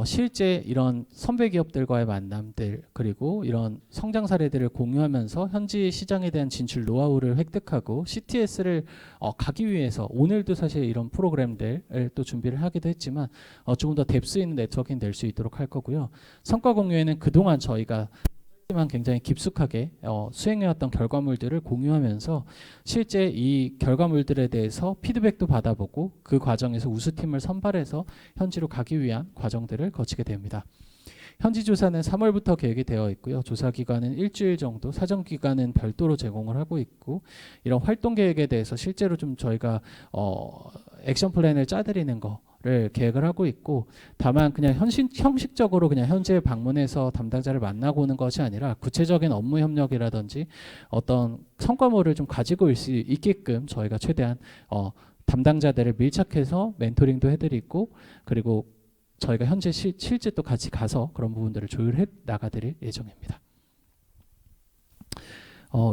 실제 이런 선배 기업들과의 만남들 그리고 이런 성장 사례들을 공유하면서 현지 시장에 대한 진출 노하우를 획득하고 CTS를 가기 위해서 오늘도 사실 이런 프로그램들을 또 준비를 하기도 했지만 조금 더 뎁스 있는 네트워킹 될 수 있도록 할 거고요. 성과 공유에는 그동안 저희가 굉장히 깊숙하게 수행해왔던 결과물들을 공유하면서 실제 이 결과물들에 대해서 피드백도 받아보고 그 과정에서 우수팀을 선발해서 현지로 가기 위한 과정들을 거치게 됩니다. 현지 조사는 3월부터 계획이 되어 있고요. 조사 기간은 일주일 정도, 사전 기간은 별도로 제공을 하고 있고 이런 활동 계획에 대해서 실제로 좀 저희가 액션 플랜을 짜드리는 거를 계획을 하고 있고 다만 그냥 형식적으로 그냥 현지에 방문해서 담당자를 만나고 오는 것이 아니라 구체적인 업무 협력이라든지 어떤 성과물을 좀 가지고 올 수 있게끔 저희가 최대한 담당자들을 밀착해서 멘토링도 해드리고 그리고 저희가 현재 실제 또 같이 가서 그런 부분들을 조율해 나가드릴 예정입니다.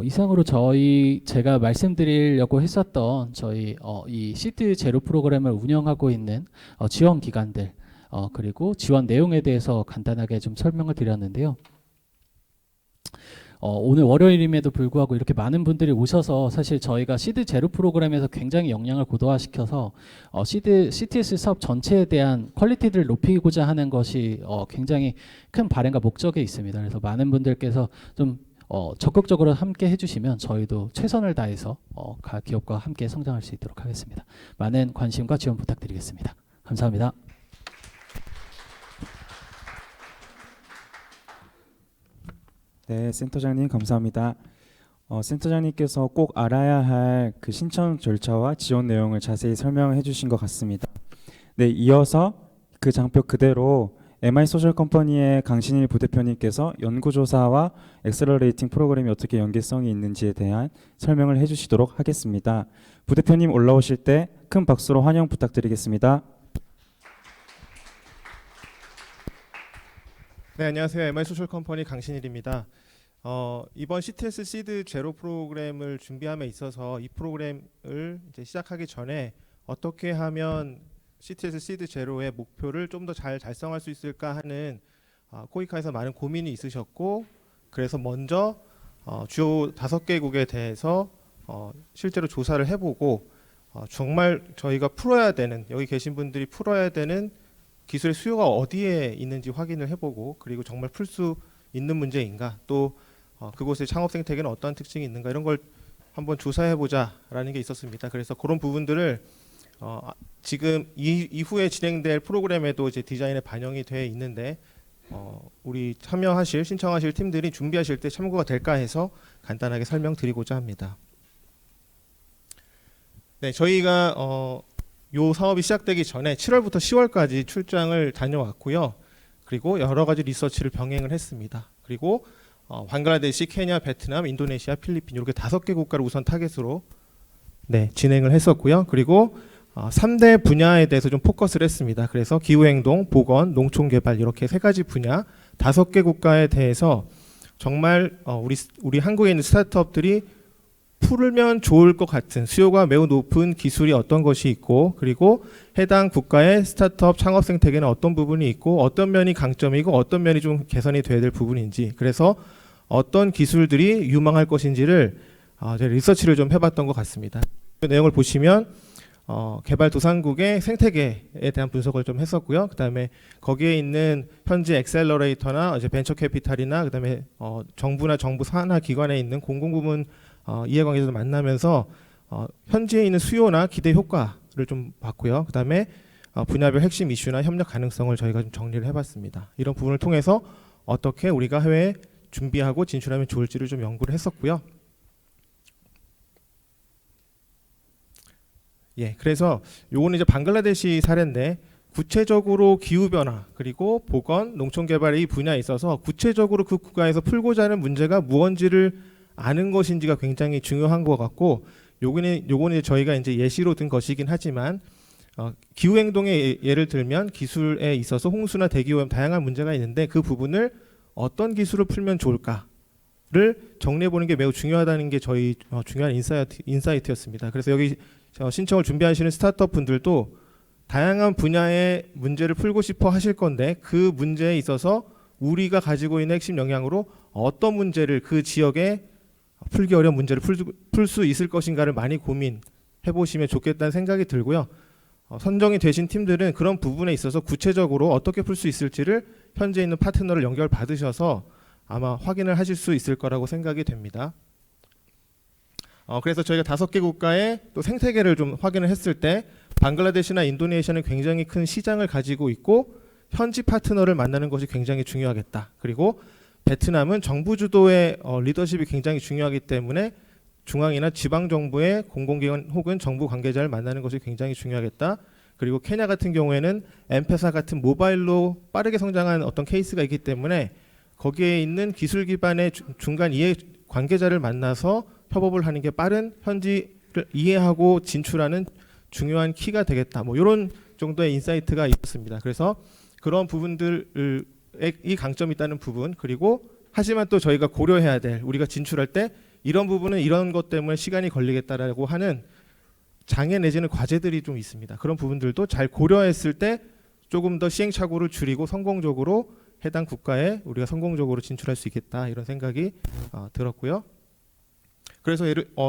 이상으로 제가 말씀드리려고 했었던 저희 이 시드 제로 프로그램을 운영하고 있는 지원 기관들 그리고 지원 내용에 대해서 간단하게 좀 설명을 드렸는데요. 오늘 월요일임에도 불구하고 이렇게 많은 분들이 오셔서 사실 저희가 시드 제로 프로그램에서 굉장히 역량을 고도화시켜서 CTS 사업 전체에 대한 퀄리티를 높이고자 하는 것이 굉장히 큰 바람과 목적에 있습니다. 그래서 많은 분들께서 좀 적극적으로 함께 해주시면 저희도 최선을 다해서 기업과 함께 성장할 수 있도록 하겠습니다. 많은 관심과 지원 부탁드리겠습니다. 감사합니다. 네, 센터장님 감사합니다. 센터장님께서 꼭 알아야 할 그 신청 절차와 지원 내용을 자세히 설명해 주신 것 같습니다. 네, 이어서 그 장표 그대로 MI 소셜 컴퍼니의 강신일 부대표님께서 연구조사와 엑셀러레이팅 프로그램이 어떻게 연계성이 있는지에 대한 설명을 해주시도록 하겠습니다. 부대표님 올라오실 때 큰 박수로 환영 부탁드리겠습니다. 네, 안녕하세요. MI 소셜 컴퍼니 강신일입니다. 이번 CTS 시드 제로 프로그램을 준비함에 있어서 이 프로그램을 이제 시작하기 전에 어떻게 하면 CTS 시드 제로의 목표를 좀 더 잘 달성할 수 있을까 하는 코이카에서 많은 고민이 있으셨고 그래서 먼저 주요 5개국에 대해서 실제로 조사를 해보고 정말 저희가 풀어야 되는 여기 계신 분들이 풀어야 되는 기술의 수요가 어디에 있는지 확인을 해보고 그리고 정말 풀 수 있는 문제인가 또 그곳의 창업 생태계는 어떠한 특징이 있는가 이런 걸 한번 조사해보자라는 게 있었습니다. 그래서 그런 부분들을 지금 이후에 진행될 프로그램에도 이제 디자인에 반영이 되어 있는데 우리 신청하실 팀들이 준비하실 때 참고가 될까 해서 간단하게 설명드리고자 합니다. 네, 저희가 요 사업이 시작되기 전에 7월부터 10월까지 출장을 다녀왔고요. 그리고 여러 가지 리서치를 병행을 했습니다. 그리고 방글라데시, 케냐, 베트남, 인도네시아, 필리핀 이렇게 5개 국가를 우선 타겟으로 진행을 했었고요. 그리고 3대 분야에 대해서 좀 포커스를 했습니다. 그래서 기후행동, 보건, 농촌개발 이렇게 3가지 분야 5개 국가에 대해서 정말 우리 한국에 있는 스타트업들이 풀면 좋을 것 같은 수요가 매우 높은 기술이 어떤 것이 있고 그리고 해당 국가의 스타트업 창업 생태계는 어떤 부분이 있고 어떤 면이 강점이고 어떤 면이 좀 개선이 돼야 될 부분인지 그래서 어떤 기술들이 유망할 것인지를 제가 리서치를 좀 해봤던 것 같습니다. 그 내용을 보시면 개발도상국의 생태계에 대한 분석을 좀 했었고요. 그다음에 거기에 있는 현지 엑셀러레이터나 이제 벤처 캐피탈이나 그다음에 정부나 정부 산하 기관에 있는 공공부문 이해관계자들 만나면서 현지에 있는 수요나 기대 효과를 좀 봤고요. 그다음에 분야별 핵심 이슈나 협력 가능성을 저희가 좀 정리를 해봤습니다. 이런 부분을 통해서 어떻게 우리가 해외에 준비하고 진출하면 좋을지를 좀 연구를 했었고요. 예, 그래서 요거는 이제 방글라데시 사례인데 구체적으로 기후 변화 그리고 보건, 농촌 개발의 이 분야에 있어서 구체적으로 그 국가에서 풀고자 하는 문제가 무언지를 아는 것인지가 굉장히 중요한 것 같고 요거는 저희가 이제 예시로 든 것이긴 하지만 기후 행동의 예를 들면 기술에 있어서 홍수나 대기오염 다양한 문제가 있는데 그 부분을 어떤 기술을 풀면 좋을까를 정리해 보는 게 매우 중요하다는 게 저희 중요한 인사이트였습니다. 그래서 여기 신청을 준비하시는 스타트업 분들도 다양한 분야의 문제를 풀고 싶어 하실 건데 그 문제에 있어서 우리가 가지고 있는 핵심 역량으로 어떤 문제를 그 지역에 풀기 어려운 문제를 풀 수 있을 것인가를 많이 고민해 보시면 좋겠다는 생각이 들고요. 선정이 되신 팀들은 그런 부분에 있어서 구체적으로 어떻게 풀 수 있을지를 현재 있는 파트너를 연결 받으셔서 아마 확인을 하실 수 있을 거라고 생각이 됩니다. 그래서 저희가 5개 국가의 또 생태계를 좀 확인을 했을 때 방글라데시나 인도네시아는 굉장히 큰 시장을 가지고 있고 현지 파트너를 만나는 것이 굉장히 중요하겠다. 그리고 베트남은 정부 주도의 리더십이 굉장히 중요하기 때문에 중앙이나 지방 정부의 공공기관 혹은 정부 관계자를 만나는 것이 굉장히 중요하겠다. 그리고 케냐 같은 경우에는 엠페사 같은 모바일로 빠르게 성장한 어떤 케이스가 있기 때문에 거기에 있는 기술 기반의 중간 이해 관계자를 만나서 협업을 하는 게 빠른 현지를 이해하고 진출하는 중요한 키가 되겠다. 뭐 이런 정도의 인사이트가 있었습니다. 그래서 그런 부분들의 이 강점이 있다는 부분 그리고 하지만 또 저희가 고려해야 될 우리가 진출할 때 이런 부분은 이런 것 때문에 시간이 걸리겠다라고 하는 장애 내지는 과제들이 좀 있습니다. 그런 부분들도 잘 고려했을 때 조금 더 시행착오를 줄이고 성공적으로 해당 국가에 우리가 성공적으로 진출할 수 있겠다 이런 생각이 들었고요. 그래서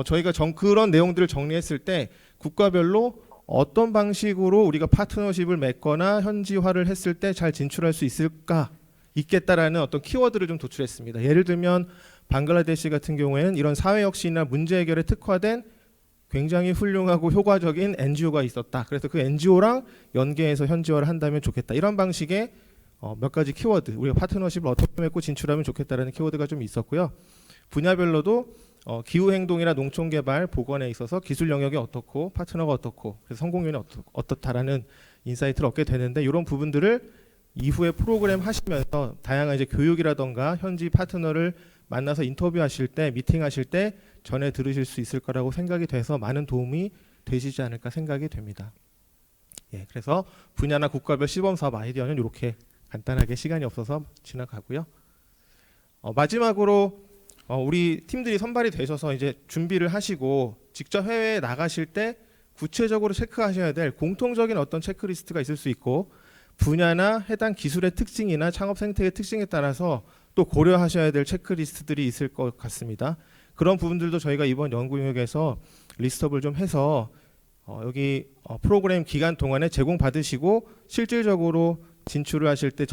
저희가 그런 내용들을 정리했을 때 국가별로 어떤 방식으로 우리가 파트너십을 맺거나 현지화를 했을 때 잘 진출할 수 있겠다라는 어떤 키워드를 좀 도출했습니다. 예를 들면 방글라데시 같은 경우에는 이런 사회혁신이나 문제 해결에 특화된 굉장히 훌륭하고 효과적인 NGO가 있었다. 그래서 그 NGO랑 연계해서 현지화를 한다면 좋겠다. 이런 방식의 몇 가지 키워드, 우리가 파트너십을 어떻게 맺고 진출하면 좋겠다라는 키워드가 좀 있었고요. 분야별로도 기후행동이나 농촌개발, 보건에 있어서 기술 영역이 어떻고 파트너가 어떻고 그래서 성공률이 어떻다라는 인사이트를 얻게 되는데 이런 부분들을 이후에 프로그램 하시면서 다양한 이제 교육이라던가 현지 파트너를 만나서 인터뷰하실 때 미팅하실 때 전해 들으실 수 있을 거라고 생각이 돼서 많은 도움이 되시지 않을까 생각이 됩니다. 예, 그래서 분야나 국가별 시범 사업 아이디어는 이렇게 간단하게 시간이 없어서 지나가고요. 마지막으로 우리 팀들이 선발이 되셔서 이제 준비를 하시고 직접 해외에 나가실 때 구체적으로 체크하셔야 될 공통적인 어떤 체크리스트가 있을 수 있고 분야나 해당 기술의 특징이나 창업 생태의 특징에 따라서 또 고려하셔야 될 체크리스트들이 있을 것 같습니다. 그런 부분들도 저희가 이번 연구 영역에서 리스트업을 좀 해서 여기 프로그램 기간 동안에 제공받으시고 실질적으로 진출을 하실 때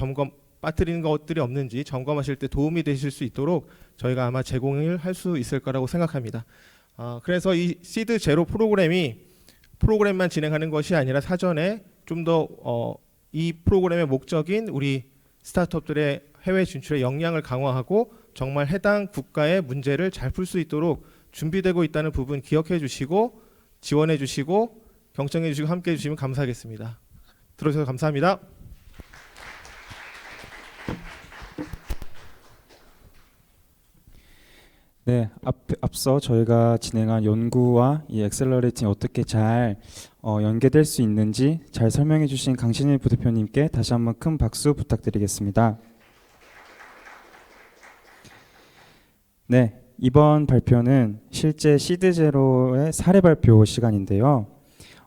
빠뜨리는 것들이 없는지 점검하실 때 도움이 되실 수 있도록 저희가 아마 제공을 할 수 있을 거라고 생각합니다. 그래서 이 시드 제로 프로그램만 진행하는 것이 아니라 사전에 좀 더 이 프로그램의 목적인 우리 스타트업들의 해외 진출의 역량을 강화하고 정말 해당 국가의 문제를 잘 풀 수 있도록 준비되고 있다는 부분 기억해 주시고 지원해 주시고 경청해 주시고 함께 해 주시면 감사하겠습니다. 들어주셔서 감사합니다. 네, 앞서 저희가 진행한 연구와 이 엑셀러레이팅이 어떻게 잘 연계될 수 있는지 잘 설명해 주신 강신일 부대표님께 다시 한번 큰 박수 부탁드리겠습니다. 네, 이번 발표는 실제 시드제로의 사례 발표 시간인데요.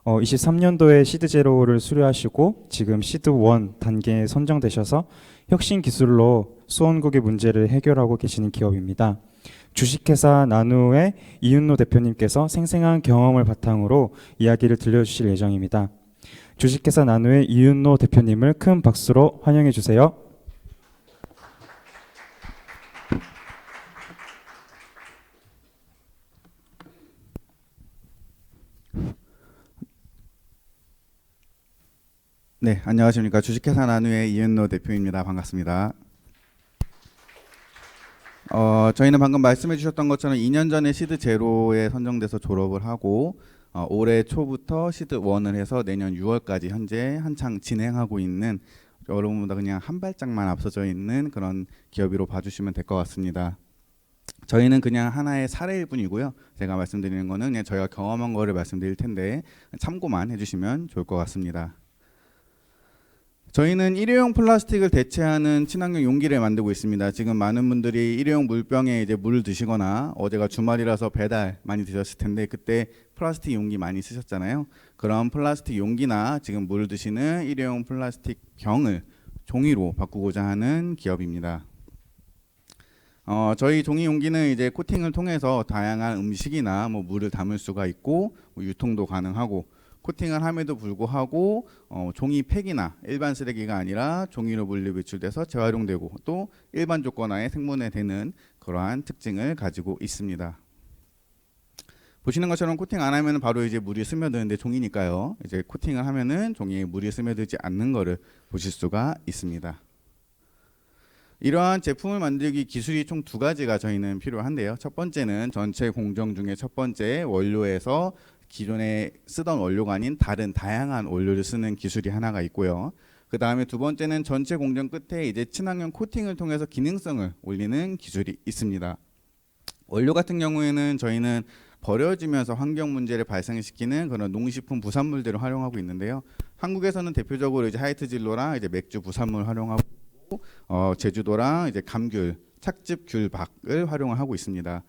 23년도에 시드제로를 수료하시고 지금 시드1 단계에 선정되셔서 혁신 기술로 수원국의 문제를 해결하고 계시는 기업입니다. 주식회사 나누의 이윤노 대표님께서 생생한 경험을 바탕으로 이야기를 들려주실 예정입니다. 주식회사 나누의 이윤노 대표님을 큰 박수로 환영해 주세요. 네, 안녕하십니까. 주식회사 나누의 이윤노 대표입니다. 반갑습니다. 저희는 방금 말씀해 주셨던 것처럼 2년 전에 시드 제로에 선정돼서 졸업을 하고 올해 초부터 시드 1을 해서 내년 6월까지 현재 한창 진행하고 있는, 여러분보다 그냥 한 발짝만 앞서져 있는 그런 기업으로 봐주시면 될 것 같습니다. 저희는 그냥 하나의 사례일 뿐이고요. 제가 말씀드리는 거는 그냥 저희가 경험한 거를 말씀드릴 텐데 참고만 해주시면 좋을 것 같습니다. 저희는 일회용 플라스틱을 대체하는 친환경 용기를 만들고 있습니다. 지금 많은 분들이 일회용 물병에 이제 물을 드시거나, 어제가 주말이라서 배달 많이 드셨을 텐데 그때 플라스틱 용기 많이 쓰셨잖아요. 그런 플라스틱 용기나 지금 물 드시는 일회용 플라스틱 병을 종이로 바꾸고자 하는 기업입니다. 저희 종이 용기는 이제 코팅을 통해서 다양한 음식이나 뭐 물을 담을 수가 있고, 뭐 유통도 가능하고, 코팅을 함에도 불구하고 종이 팩이나 일반 쓰레기가 아니라 종이로 분리 배출돼서 재활용되고 또 일반 조건하에 생분해되는 그러한 특징을 가지고 있습니다. 보시는 것처럼 코팅 안 하면 바로 이제 물이 스며드는데 종이니까요. 이제 코팅을 하면은 종이에 물이 스며들지 않는 것을 보실 수가 있습니다. 이러한 제품을 만들기 기술이 총 2가지가 저희는 필요한데요. 첫 번째는 전체 공정 중에 첫 번째, 원료에서 기존에 쓰던 원료가 아닌 다른 다양한 원료를 쓰는 기술이 하나가 있고요. 그 다음에 두 번째는 전체 공정 끝에 이제 친환경 코팅을 통해서 기능성을 올리는 기술이 있습니다. 원료 같은 경우에는 저희는 버려지면서 환경 문제를 발생시키는 그런 농식품 부산물들을 활용하고 있는데요. 한국에서는 대표적으로 이제 하이트진로랑 이제 맥주 부산물 활용하고, 제주도랑 이제 감귤, 착즙 귤박을 활용을 하고 있습니다.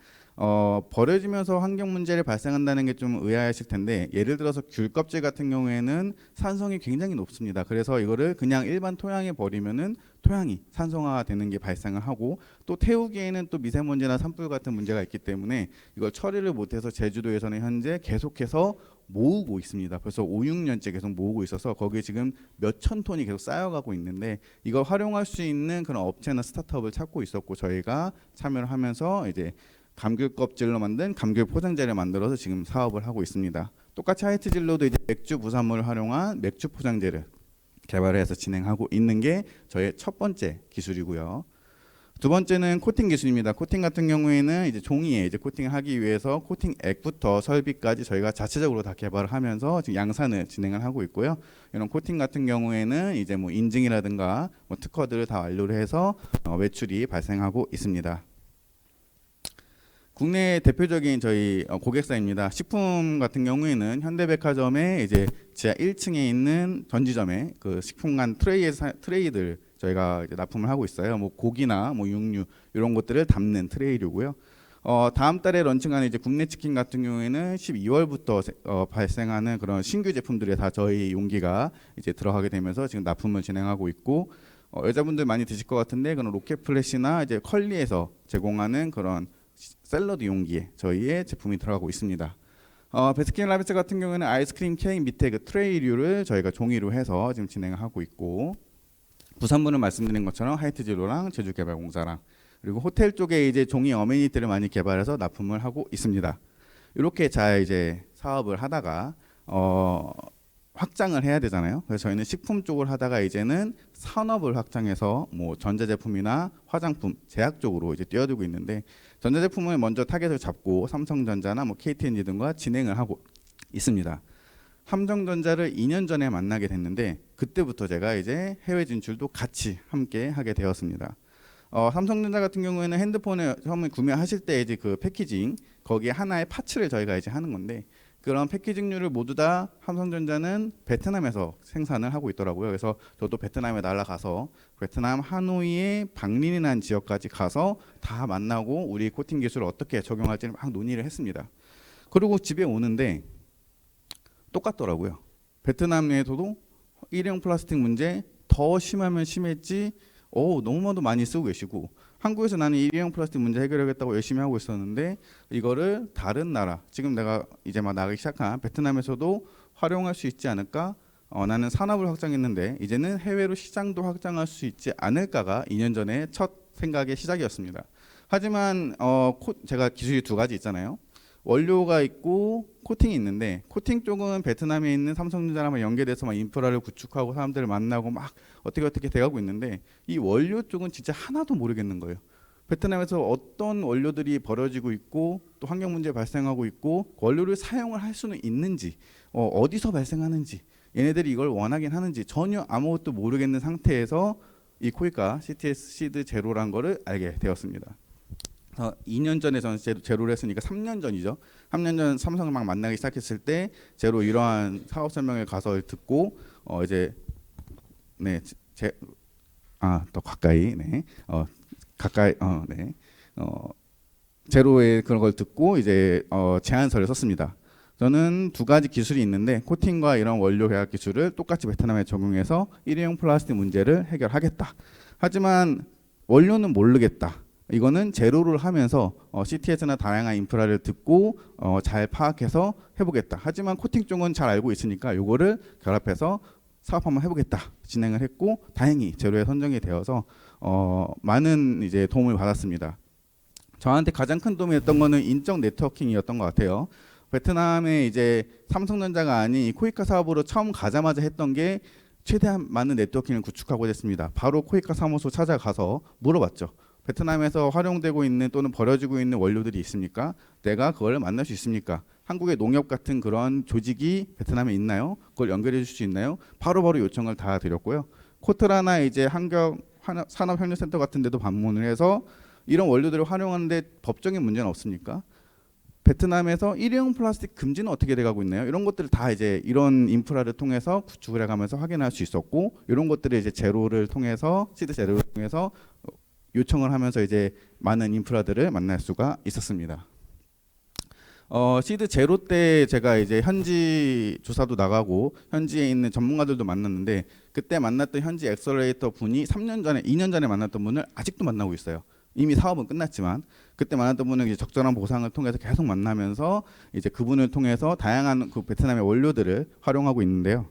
버려지면서 환경 문제를 발생한다는 게 좀 의아하실 텐데, 예를 들어서 귤 껍질 같은 경우에는 산성이 굉장히 높습니다. 그래서 이거를 그냥 일반 토양에 버리면은 토양이 산성화되는 게 발생을 하고, 또 태우기에는 또 미세먼지나 산불 같은 문제가 있기 때문에 이걸 처리를 못해서 제주도에서는 현재 계속해서 모으고 있습니다. 벌써 5, 6년째 계속 모으고 있어서 거기에 지금 몇천 톤이 계속 쌓여가고 있는데, 이걸 활용할 수 있는 그런 업체나 스타트업을 찾고 있었고, 저희가 참여를 하면서 이제 감귤 껍질로 만든 감귤 포장재를 만들어서 지금 사업을 하고 있습니다. 똑같이 하이트진로도 이제 맥주 부산물을 활용한 맥주 포장재를 개발해서 진행하고 있는 게 저의 첫 번째 기술이고요. 두 번째는 코팅 기술입니다. 코팅 같은 경우에는 이제 종이에 이제 코팅을 하기 위해서 코팅액부터 설비까지 저희가 자체적으로 다 개발을 하면서 지금 양산을 진행을 하고 있고요. 이런 코팅 같은 경우에는 이제 뭐 인증이라든가 뭐 특허들을 다 완료를 해서 매출이 발생하고 있습니다. 국내 대표적인 저희 고객사입니다. 식품 같은 경우에는 현대백화점에 이제 지하 1층에 있는 전지점에 그 식품관 트레이들 저희가 이제 납품을 하고 있어요. 뭐 고기나 뭐 육류 이런 것들을 담는 트레이류고요. 다음 달에 런칭하는 이제 국내 치킨 같은 경우에는 12월부터 발생하는 그런 신규 제품들에 다 저희 용기가 이제 들어가게 되면서 지금 납품을 진행하고 있고, 여자분들 많이 드실 것 같은데 그런 로켓플래시나 이제 컬리에서 제공하는 그런 샐러드 용기에 저희의 제품이 들어가고 있습니다. 베스킨라빈스 같은 경우에는 아이스크림 케이크 밑에 그 트레이류를 저희가 종이로 해서 지금 진행하고 있고, 부산물은 말씀드린 것처럼 하이트진로랑 제주개발공사랑, 그리고 호텔 쪽에 이제 종이 어메니티를 많이 개발해서 납품을 하고 있습니다. 이렇게 잘 이제 사업을 하다가 확장을 해야 되잖아요. 그래서 저희는 식품 쪽을 하다가 이제는 산업을 확장해서 뭐 전자제품이나 화장품, 제약 쪽으로 이제 뛰어들고 있는데, 전자제품을 먼저 타겟을 잡고 삼성전자나 뭐 KT&G 등과 진행을 하고 있습니다. 삼성전자를 2년 전에 만나게 됐는데 그때부터 제가 이제 해외 진출도 같이 함께 하게 되었습니다. 삼성전자 같은 경우에는 핸드폰을 처음에 구매하실 때 이제 그 패키징 거기에 하나의 파츠를 저희가 이제 하는 건데, 그런 패키징류를 모두 다 삼성전자는 베트남에서 생산을 하고 있더라고요. 그래서 저도 베트남에 날아가서 베트남 하노이의 박린이라는 지역까지 가서 다 만나고 우리 코팅 기술을 어떻게 적용할지를 막 논의를 했습니다. 그리고 집에 오는데 똑같더라고요. 베트남에서도 일회용 플라스틱 문제 더 심하면 심했지 너무나도 많이 쓰고 계시고, 한국에서 나는 일회용 플라스틱 문제 해결하겠다고 열심히 하고 있었는데 이거를 다른 나라, 지금 내가 이제 막 나가기 시작한 베트남에서도 활용할 수 있지 않을까? 나는 산업을 확장했는데 이제는 해외로 시장도 확장할 수 있지 않을까가 2년 전에 첫 생각의 시작이었습니다. 하지만 제가 기술이 2가지 있잖아요. 원료가 있고 코팅이 있는데, 코팅 쪽은 베트남에 있는 삼성전자랑 연계돼서 막 인프라를 구축하고 사람들을 만나고 막 어떻게 돼가고 있는데, 이 원료 쪽은 진짜 하나도 모르겠는 거예요. 베트남에서 어떤 원료들이 버려지고 있고 또 환경 문제 발생하고 있고 원료를 사용을 할 수는 있는지 어디서 발생하는지 얘네들이 이걸 원하긴 하는지 전혀 아무것도 모르겠는 상태에서 이 코이카 CTS 시드 제로란 거를 알게 되었습니다. 2년 전에 저는 제로를 했으니까 3년 전이죠. 3년 전 삼성을 막 만나기 시작했을 때 제로 이러한 사업 설명을 가서 듣고 이제 더 가까이 가까이 제로의 그런 걸 듣고 이제 제안서를 썼습니다. 저는 두 가지 기술이 있는데 코팅과 이런 원료 계약 기술을 똑같이 베트남에 적용해서 일회용 플라스틱 문제를 해결하겠다. 하지만 원료는 모르겠다. 이거는 제로를 하면서 CTS나 다양한 인프라를 듣고 잘 파악해서 해보겠다. 하지만 코팅 쪽은 잘 알고 있으니까 이거를 결합해서 사업 한번 해보겠다. 진행을 했고 다행히 제로에 선정이 되어서 많은 이제 도움을 받았습니다. 저한테 가장 큰 도움이 됐던 거는 인적 네트워킹이었던 것 같아요. 베트남에 이제 삼성전자가 아닌 이 코이카 사업으로 처음 가자마자 했던 게 최대한 많은 네트워킹을 구축하고 됐습니다. 바로 코이카 사무소 찾아가서 물어봤죠. 베트남에서 활용되고 있는 또는 버려지고 있는 원료들이 있습니까? 내가 그걸 만날 수 있습니까? 한국의 농협 같은 그런 조직이 베트남에 있나요? 그걸 연결해 줄 수 있나요? 바로바로 요청을 다 드렸고요. 코트라나 이제 산업협력센터 같은 데도 방문을 해서 이런 원료들을 활용하는데 법적인 문제는 없습니까? 베트남에서 일회용 플라스틱 금지는 어떻게 돼가고 있나요? 이런 것들을 다 이제 이런 인프라를 통해서 구축을 해가면서 확인할 수 있었고 이런 것들을 이제 제로를 통해서 시드 제로를 통해서 요청을 하면서 이제 많은 인프라들을 만날 수가 있었습니다. 시드 제로 때 제가 이제 현지 조사도 나가고 현지에 있는 전문가들도 만났는데 그때 만났던 현지 엑셀러레이터 분이 2년 전에 만났던 분을 아직도 만나고 있어요. 이미 사업은 끝났지만 그때 만났던 분은 이제 적절한 보상을 통해서 계속 만나면서 이제 그분을 통해서 다양한 그 베트남의 원료들을 활용하고 있는데요.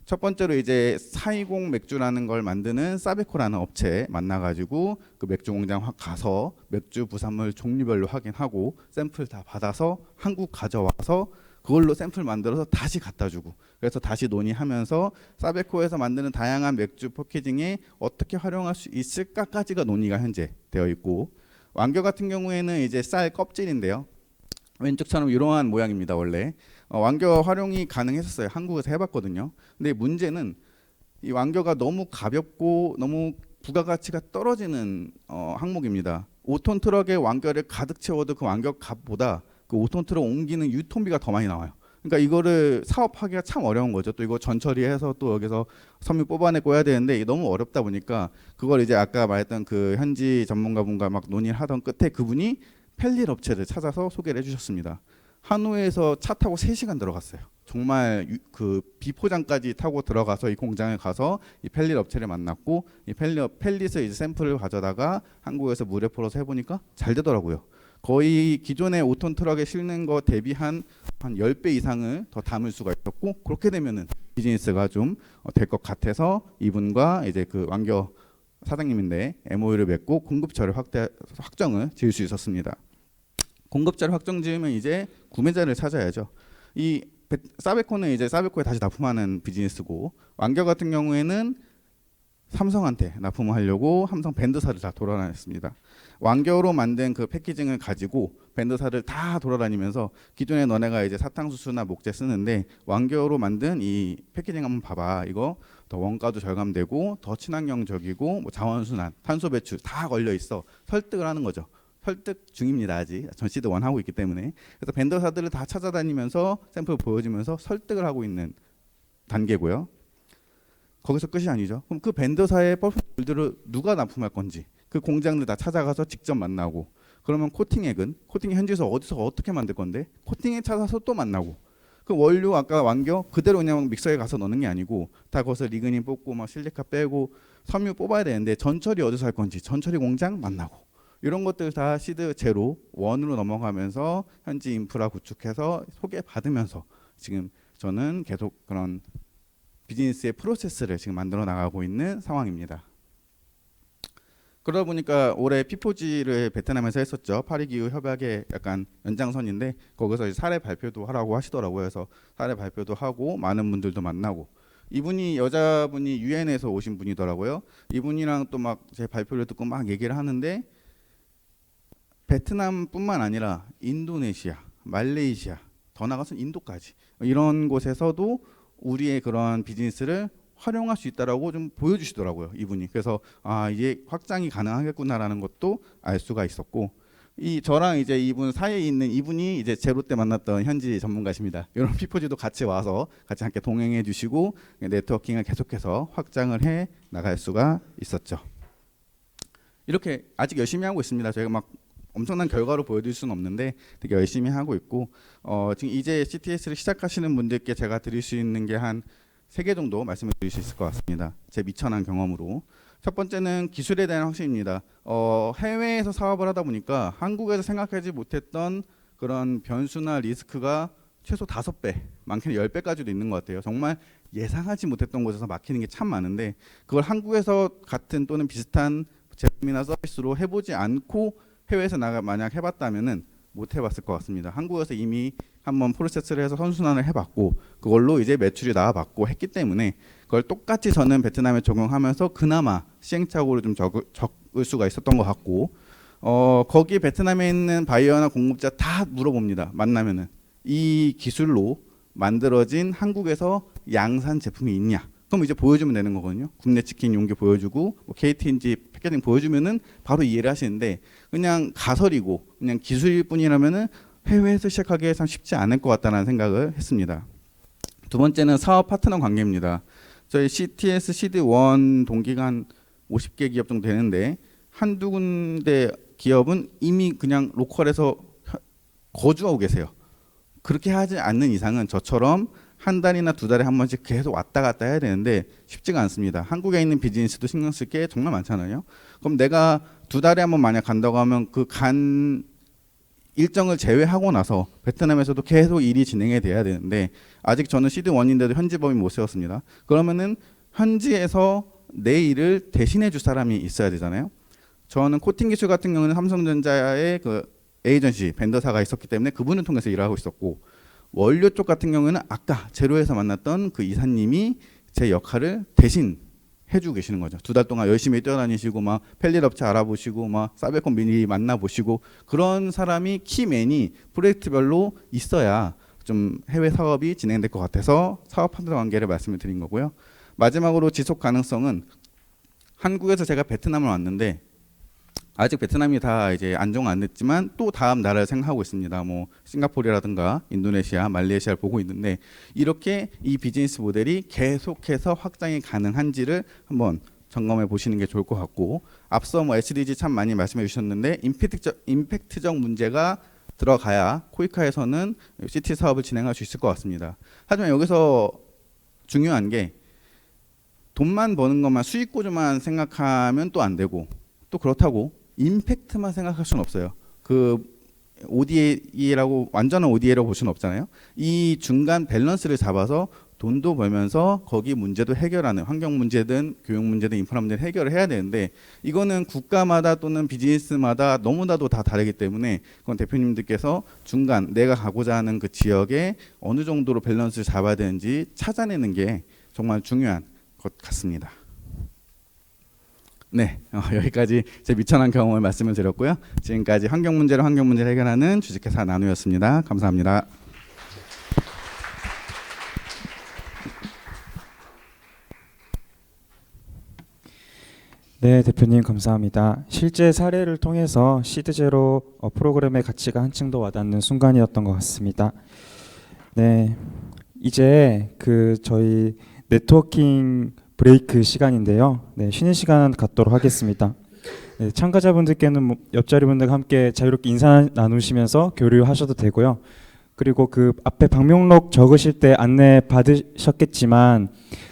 첫 번째로 이제 420 맥주라는 걸 만드는 사베코라는 업체 만나가지고 그 맥주 공장 가서 맥주 부산물 종류별로 확인하고 샘플 다 받아서 한국 가져와서 그걸로 샘플 만들어서 다시 갖다 주고 그래서 다시 논의하면서 사베코에서 만드는 다양한 맥주 패키징에 어떻게 활용할 수 있을까까지가 논의가 현재 되어 있고 왕겨 같은 경우에는 이제 쌀 껍질인데요. 왼쪽처럼 이러한 모양입니다. 원래 왕겨 활용이 가능했었어요. 한국에서 해봤거든요. 근데 문제는 이 왕겨가 너무 가볍고 너무 부가가치가 떨어지는 항목입니다. 5톤 트럭에 왕겨를 가득 채워도 그 왕겨 값보다 그 5톤 트럭 옮기는 유통비가 더 많이 나와요. 그러니까 이거를 사업하기가 참 어려운 거죠. 또 이거 전처리해서 또 여기서 섬유 뽑아내고 해야 되는데 이게 너무 어렵다 보니까 그걸 이제 아까 말했던 그 현지 전문가분과 막 논의를 하던 끝에 그분이 펠릿 업체를 찾아서 소개를 해주셨습니다. 하노이에서 차 타고 3시간 들어갔어요. 정말 그 비포장까지 타고 들어가서 이 공장에 가서 이 펠릿 업체를 만났고 이 펠릿을 이제 샘플을 가져다가 한국에서 물에 풀어서 해보니까 잘 되더라고요. 거의 기존의 5톤 트럭에 실는 거 대비 한 10배 이상을 더 담을 수가 있었고 그렇게 되면은 비즈니스가 좀 될 것 같아서 이분과 이제 그 왕겨 사장님인데 MOU를 맺고 공급처를 확정을 지을 수 있었습니다. 공급자를 확정 지으면 이제 구매자를 찾아야죠. 이 사베코는 이제 사베코에 다시 납품하는 비즈니스고 왕겨 같은 경우에는 삼성한테 납품을 하려고 삼성 밴드사를 다 돌아다녔습니다. 왕겨로 만든 그 패키징을 가지고 밴드사를 다 돌아다니면서 기존에 너네가 이제 사탕수수나 목재 쓰는데 왕겨로 만든 이 패키징 한번 봐봐. 이거 더 원가도 절감되고 더 친환경적이고 뭐 자원순환, 탄소 배출 다 걸려 있어. 설득을 하는 거죠. 설득 중입니다. 아직 전 시드 1 하고 있기 때문에. 그래서 밴더사들을 다 찾아다니면서 샘플 보여주면서 설득을 하고 있는 단계고요. 거기서 끝이 아니죠. 그럼 그 밴더사의 퍼포먼스를 누가 납품할 건지 그 공장들 다 찾아가서 직접 만나고 그러면 코팅액은 코팅액 현지에서 어디서 어떻게 만들 건데 코팅액 찾아서 또 만나고 그 원료 아까 왕겨 그대로 그냥 믹서에 가서 넣는 게 아니고 다 거기서 리그닌 뽑고 막 실리카 빼고 섬유 뽑아야 되는데 전처리 어디서 할 건지 전처리 공장 만나고 이런 것들 다 시드 제로 1으로 넘어가면서 현지 인프라 구축해서 소개받으면서 지금 저는 계속 그런 비즈니스의 프로세스를 지금 만들어 나가고 있는 상황입니다. 그러다 보니까 올해 P4G를 베트남에서 했었죠. 파리기후 협약의 약간 연장선인데 거기서 이제 사례 발표도 하라고 하시더라고요. 그래서 사례 발표도 하고 많은 분들도 만나고 이분이 여자분이 유엔에서 오신 분이더라고요. 이분이랑 또 막 제 발표를 듣고 막 얘기를 하는데 베트남뿐만 아니라 인도네시아, 말레이시아, 더 나가서 인도까지 이런 곳에서도 우리의 그런 비즈니스를 활용할 수 있다라고 좀 보여주시더라고요, 이분이. 그래서 아, 이제 확장이 가능하겠구나라는 것도 알 수가 있었고, 이 저랑 이제 이분 사이에 있는 이분이 이제 제로 때 만났던 현지 전문가십니다. 이런 피포지도 같이 와서 같이 함께 동행해 주시고 네트워킹을 계속해서 확장을 해 나갈 수가 있었죠. 이렇게 아직 열심히 하고 있습니다. 저희가 막 엄청난 결과로 보여드릴 수는 없는데 되게 열심히 하고 있고, 지금 이제 CTS를 시작하시는 분들께 제가 드릴 수 있는 게 한 3개 정도 말씀을 드릴 수 있을 것 같습니다. 제 미천한 경험으로. 첫 번째는 기술에 대한 확신입니다. 해외에서 사업을 하다 보니까 한국에서 생각하지 못했던 그런 변수나 리스크가 최소 5배, 많게는 10배까지도 있는 것 같아요. 정말 예상하지 못했던 곳에서 막히는 게 참 많은데 그걸 한국에서 같은 또는 비슷한 제품이나 서비스로 해보지 않고 해외에서 만약 해봤다면은 못 해봤을 것 같습니다. 한국에서 이미 한번 프로세스를 해서 선순환을 해봤고 그걸로 이제 매출이 나와봤고 했기 때문에 그걸 똑같이 저는 베트남에 적용하면서 그나마 시행착오를 좀 적을 수가 있었던 것 같고, 거기 베트남에 있는 바이어나 공급자 다 물어봅니다. 만나면은 이 기술로 만들어진 한국에서 양산 제품이 있냐? 그럼 이제 보여주면 되는 거거든요. 국내 치킨 용기 보여주고 뭐 KT인지 패키징 보여주면은 바로 이해를 하시는데 그냥 가설이고 그냥 기술일 뿐이라면은 해외에서 시작하기에 참 쉽지 않을 것 같다는 생각을 했습니다. 두 번째는 사업 파트너 관계입니다. 저희 CTS 시드1 동기가 한 50개 기업 정도 되는데 한두 군데 기업은 이미 그냥 로컬에서 거주하고 계세요. 그렇게 하지 않는 이상은 저처럼 한 달이나 2달에 한 번씩 계속 왔다 갔다 해야 되는데 쉽지가 않습니다. 한국에 있는 비즈니스도 신경 쓸 게 정말 많잖아요. 그럼 내가 2달에 한 번 만약 간다고 하면 그 간 일정을 제외하고 나서 베트남에서도 계속 일이 진행이 돼야 되는데 아직 저는 시드1인데도 현지 법인 못 세웠습니다. 그러면은 현지에서 내 일을 대신해 줄 사람이 있어야 되잖아요. 저는 코팅 기술 같은 경우는 삼성전자의 그 에이전시 벤더사가 있었기 때문에 그분을 통해서 일을 하고 있었고, 원료 쪽 같은 경우는 아까 제로에서 만났던 그 이사님이 제 역할을 대신 해주고 계시는 거죠. 2달 동안 열심히 뛰어다니시고 막 펠릿 업체 알아보시고 막 사베콘 미리 만나보시고 그런 사람이 키맨이 프로젝트별로 있어야 좀 해외 사업이 진행될 것 같아서 사업 파트너 관계를 말씀을 드린 거고요. 마지막으로 지속 가능성은 한국에서 제가 베트남을 왔는데 아직 베트남이 다 이제 안정 안 됐지만 또 다음 나라를 생각하고 있습니다. 뭐 싱가포르라든가 인도네시아, 말레이시아를 보고 있는데 이렇게 이 비즈니스 모델이 계속해서 확장이 가능한지를 한번 점검해 보시는 게 좋을 것 같고, 앞서 뭐 SDG 참 많이 말씀해 주셨는데 임팩트적 문제가 들어가야 코이카에서는 CT 사업을 진행할 수 있을 것 같습니다. 하지만 여기서 중요한 게 돈만 버는 것만 수익 구조만 생각하면 또 안 되고, 또 그렇다고 임팩트만 생각할 수는 없어요. 그 ODA라고 완전한 ODA라고 볼 수는 없잖아요. 이 중간 밸런스를 잡아서 돈도 벌면서 거기 문제도 해결하는, 환경 문제든 교육 문제든 인프라 문제든 해결을 해야 되는데 이거는 국가마다 또는 비즈니스마다 너무나도 다 다르기 때문에 그건 대표님들께서 중간 내가 가고자 하는 그 지역에 어느 정도로 밸런스를 잡아야 되는지 찾아내는 게 정말 중요한 것 같습니다. 네, 여기까지 제 미천한 경험을 말씀을 드렸고요. 지금까지 환경 문제를 해결하는 주식회사 나누였습니다. 감사합니다. 네, 대표님 감사합니다. 실제 사례를 통해서 시드제로 프로그램의 가치가 한층 더 와닿는 순간이었던 것 같습니다. 네, 이제 저희 네트워킹 브레이크 시간인데요. 네, 쉬는 시간 갖도록 하겠습니다. 네, 참가자분들께는 옆자리 분들과 함께 자유롭게 인사 나누시면서 교류하셔도 되고요. 그리고 그 앞에 방명록 적으실 때 안내 받으셨겠지만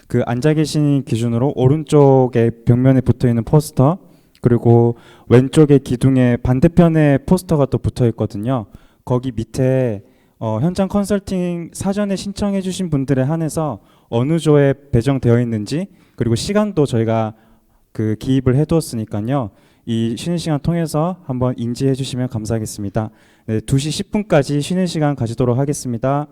그 앉아 계신 기준으로 오른쪽에 벽면에 붙어 있는 포스터, 그리고 왼쪽에 기둥에 반대편에 포스터가 또 붙어 있거든요. 거기 밑에 현장 컨설팅 사전에 신청해 주신 분들에 한해서 어느 조에 배정되어 있는지, 그리고 시간도 저희가 기입을 해두었으니까요. 이 쉬는 시간 통해서 한번 인지해 주시면 감사하겠습니다. 네, 2시 10분까지 쉬는 시간 가지도록 하겠습니다.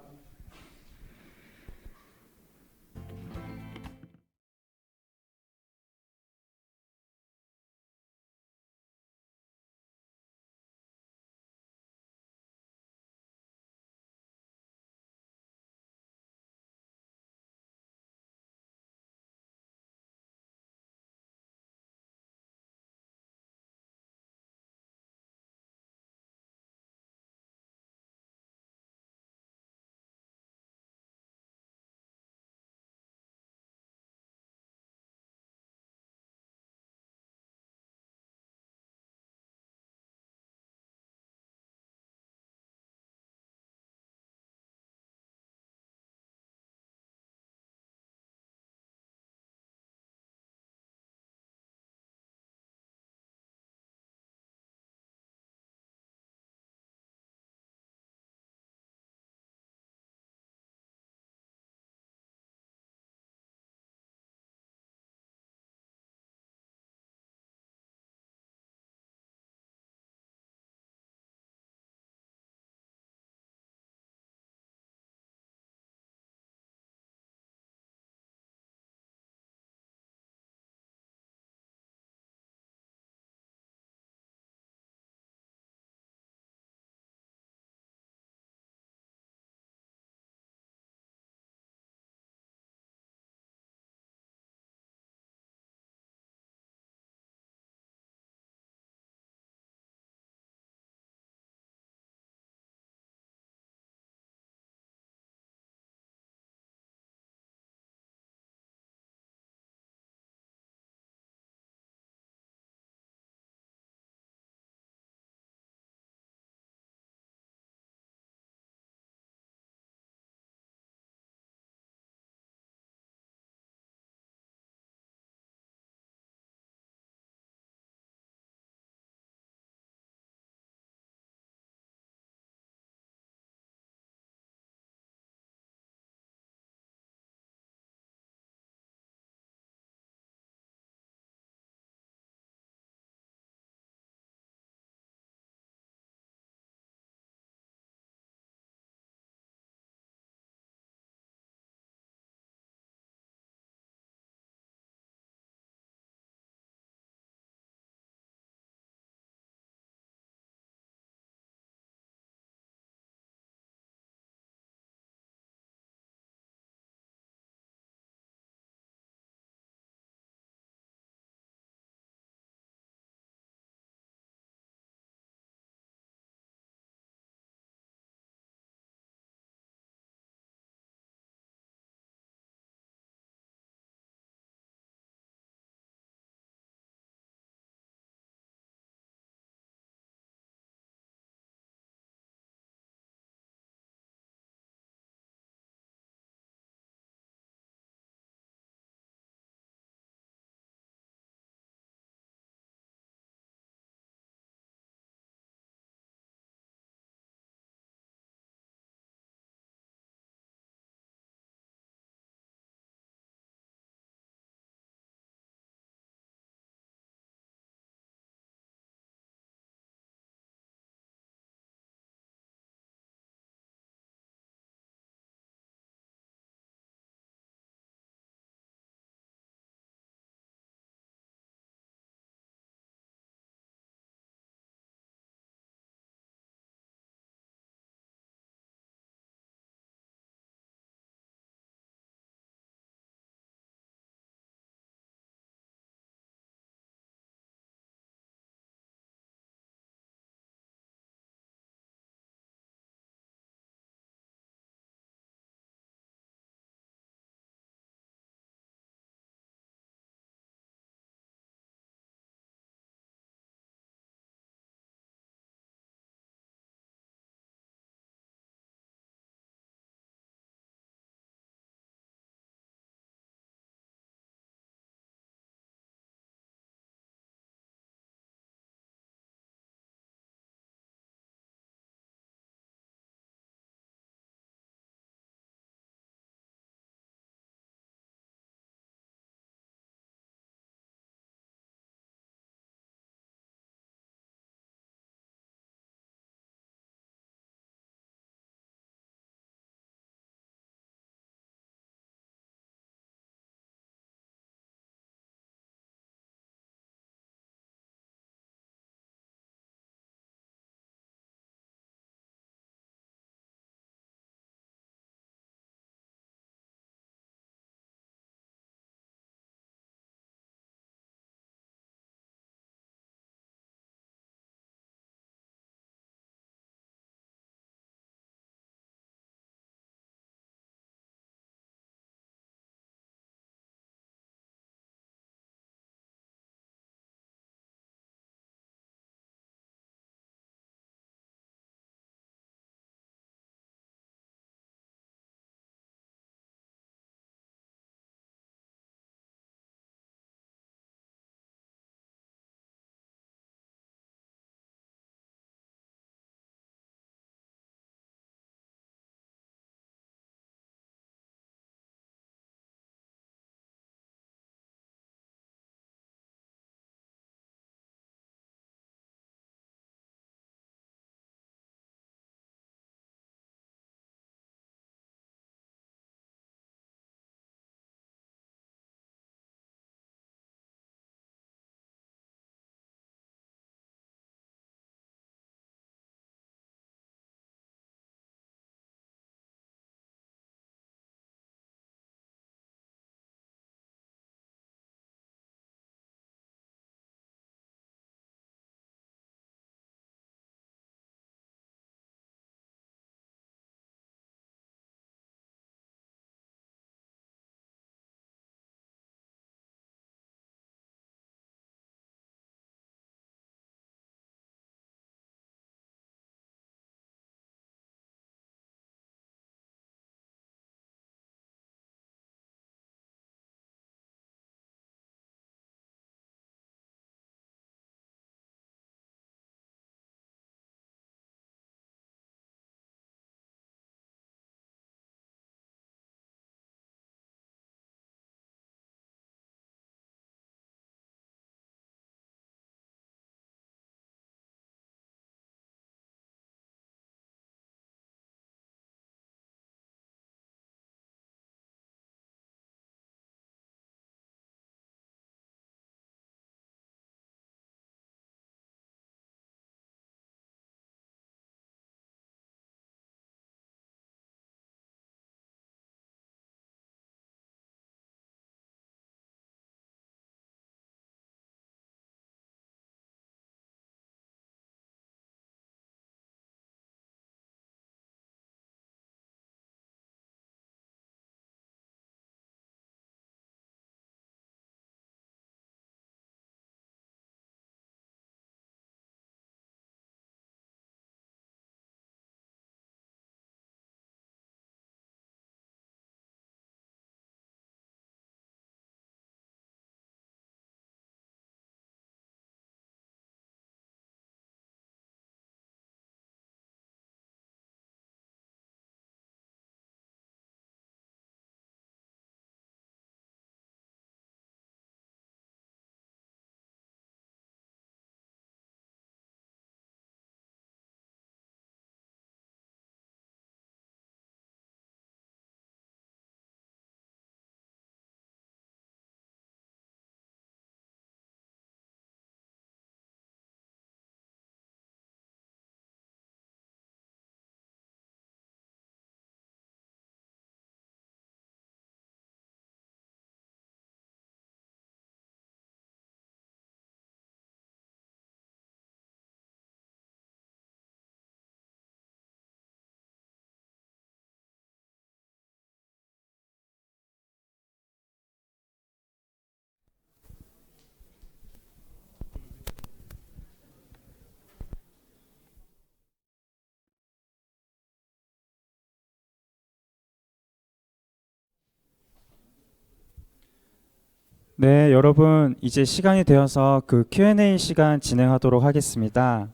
네, 여러분 이제 시간이 되어서 그 Q&A 시간 진행하도록 하겠습니다.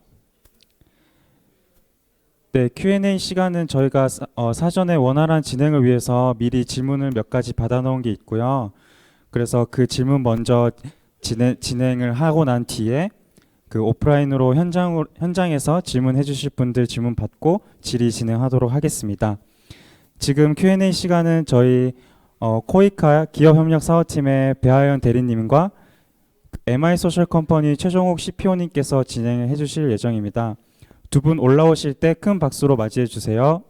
네, Q&A 시간은 저희가 사전에 원활한 진행을 위해서 미리 질문을 몇 가지 받아놓은 게 있고요. 그래서 그 질문 먼저 진행을 하고 난 뒤에 그 오프라인으로 현장에서 질문해 주실 분들 질문 받고 질의 진행하도록 하겠습니다. 지금 Q&A 시간은 저희 코이카 기업협력사업팀의 배하연 대리님과 MI소셜컴퍼니 최종욱 CPO님께서 진행을 해주실 예정입니다. 두 분 올라오실 때 큰 박수로 맞이해 주세요.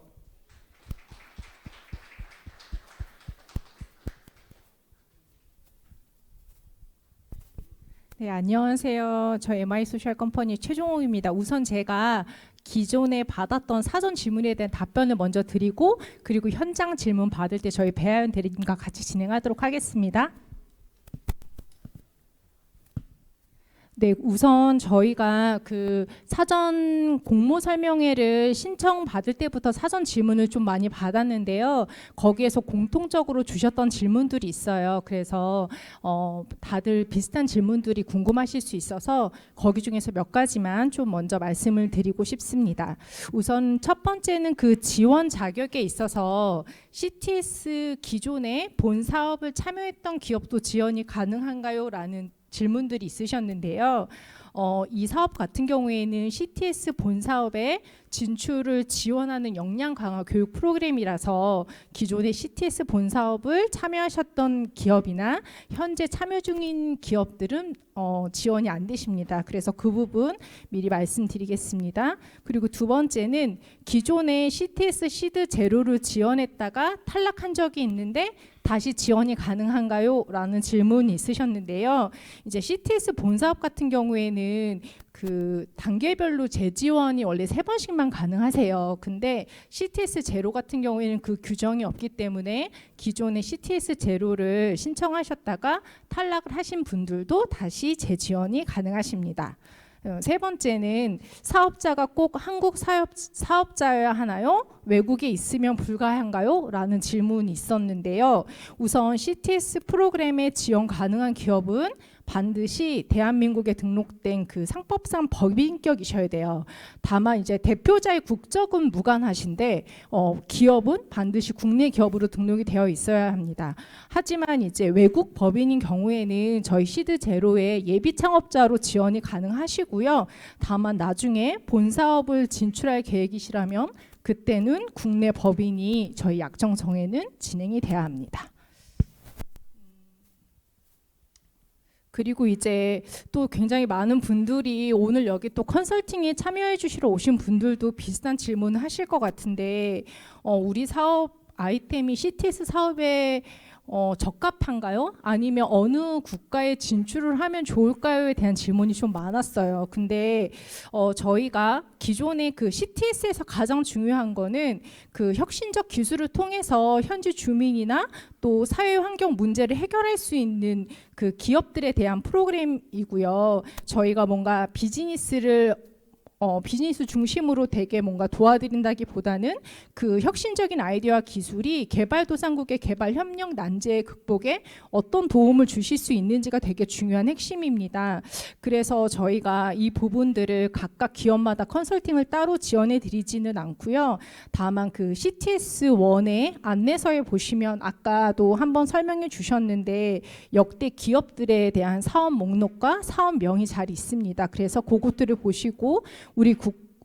네, 안녕하세요. 저 MI소셜컴퍼니 최종욱입니다. 우선 제가 기존에 받았던 사전 질문에 대한 답변을 먼저 드리고 그리고 현장 질문 받을 때 저희 배하연 대리님과 같이 진행하도록 하겠습니다. 네, 우선 저희가 그 사전 공모 설명회를 신청 받을 때부터 사전 질문을 좀 많이 받았는데요. 거기에서 공통적으로 주셨던 질문들이 있어요. 그래서 다들 비슷한 질문들이 궁금하실 수 있어서 거기 중에서 몇 가지만 좀 먼저 말씀을 드리고 싶습니다. 우선 첫 번째는 그 지원 자격에 있어서 CTS 기존에 본 사업을 참여했던 기업도 지원이 가능한가요? 라는 질문들이 있으셨는데요. 이 사업 같은 경우에는 CTS 본 사업에 진출을 지원하는 역량 강화 교육 프로그램이라서 기존의 CTS 본 사업을 참여하셨던 기업이나 현재 참여 중인 기업들은 지원이 안 되십니다. 그래서 그 부분 미리 말씀드리겠습니다. 그리고 두 번째는 기존에 CTS 시드 제로를 지원했다가 탈락한 적이 있는데 다시 지원이 가능한가요? 라는 질문이 있으셨는데요. 이제 CTS 본 사업 같은 경우에는 그 단계별로 재지원이 원래 3번씩만 가능하세요. 근데 CTS 제로 같은 경우에는 그 규정이 없기 때문에 기존의 CTS 제로를 신청하셨다가 탈락을 하신 분들도 다시 재지원이 가능하십니다. 세 번째는 사업자가 꼭 한국 사업자여야 하나요? 외국에 있으면 불가한가요? 라는 질문이 있었는데요. 우선 CTS 프로그램에 지원 가능한 기업은 반드시 대한민국에 등록된 그 상법상 법인격이셔야 돼요. 다만 이제 대표자의 국적은 무관하신데 기업은 반드시 국내 기업으로 등록이 되어 있어야 합니다. 하지만 이제 외국 법인인 경우에는 저희 시드 제로의 예비 창업자로 지원이 가능하시고요. 다만 나중에 본 사업을 진출할 계획이시라면 그때는 국내 법인이 저희 약정정에는 진행이 돼야 합니다. 그리고 이제 또 굉장히 많은 분들이 오늘 여기 또 컨설팅에 참여해 주시러 오신 분들도 비슷한 질문을 하실 것 같은데 우리 사업 아이템이 CTS 사업에 적합한가요? 아니면 어느 국가에 진출을 하면 좋을까요에 대한 질문이 좀 많았어요. 근데 저희가 기존의 그 CTS에서 가장 중요한 거는 그 혁신적 기술을 통해서 현지 주민이나 또 사회 환경 문제를 해결할 수 있는 그 기업들에 대한 프로그램이고요. 저희가 뭔가 비즈니스 중심으로 되게 뭔가 도와드린다기보다는 그 혁신적인 아이디어와 기술이 개발도상국의 개발 협력 난제 극복에 어떤 도움을 주실 수 있는지가 되게 중요한 핵심입니다. 그래서 저희가 이 부분들을 각각 기업마다 컨설팅을 따로 지원해 드리지는 않고요. 다만 그 CTS1의 안내서에 보시면 아까도 한번 설명해 주셨는데 역대 기업들에 대한 사업 목록과 사업명이 잘 있습니다. 그래서 그것들을 보시고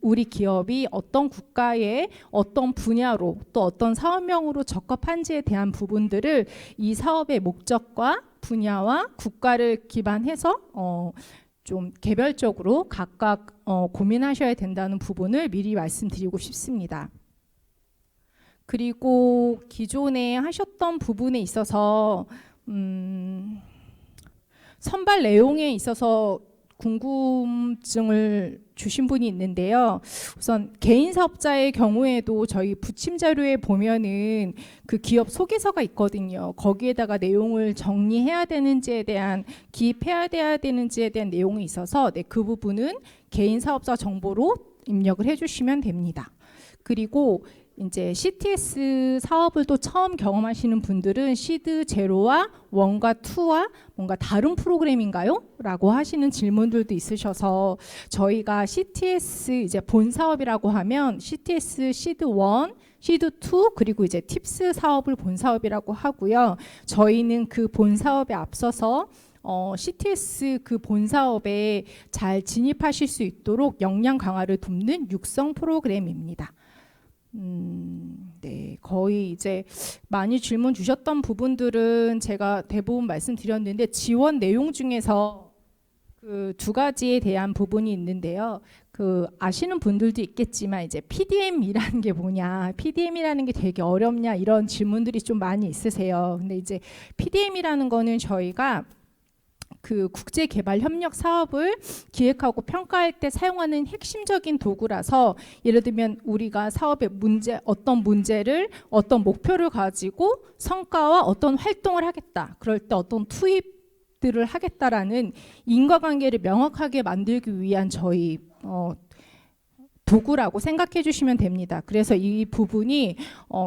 우리 기업이 어떤 국가의 어떤 분야로 또 어떤 사업명으로 적합한지에 대한 부분들을 이 사업의 목적과 분야와 국가를 기반해서 좀 개별적으로 각각 고민하셔야 된다는 부분을 미리 말씀드리고 싶습니다. 그리고 기존에 하셨던 부분에 있어서 선발 내용에 있어서 궁금증을 주신 분이 있는데요. 우선 개인 사업자의 경우에도 저희 부침 자료에 보면은 그 기업 소개서가 있거든요. 거기에다가 내용을 정리해야 되는지에 대한 기입해야 되는지에 대한 내용이 있어서 그 부분은 개인 사업자 정보로 입력을 해주시면 됩니다. 그리고 이제 CTS 사업을 또 처음 경험하시는 분들은 시드 제로와 1과 2와 뭔가 다른 프로그램인가요? 라고 하시는 질문들도 있으셔서 저희가 CTS 이제 본 사업이라고 하면 CTS 시드 1, 시드 2 그리고 이제 팁스 사업을 본 사업이라고 하고요. 저희는 그 본 사업에 앞서서 CTS 그 본 사업에 잘 진입하실 수 있도록 역량 강화를 돕는 육성 프로그램입니다. 네, 거의 이제 많이 질문 주셨던 부분들은 제가 대부분 말씀드렸는데 지원 내용 중에서 그 두 가지에 대한 부분이 있는데요. 그 아시는 분들도 있겠지만 이제 PDM이라는 게 뭐냐, PDM이라는 게 되게 어렵냐 이런 질문들이 좀 많이 있으세요. 근데 이제 PDM이라는 거는 저희가 그 국제 개발 협력 사업을 기획하고 평가할 때 사용하는 핵심적인 도구라서 예를 들면 우리가 사업의 문제 어떤 문제를 어떤 목표를 가지고 성과와 어떤 활동을 하겠다. 그럴 때 어떤 투입들을 하겠다라는 인과관계를 명확하게 만들기 위한 저희 도구라고 생각해 주시면 됩니다. 그래서 이 부분이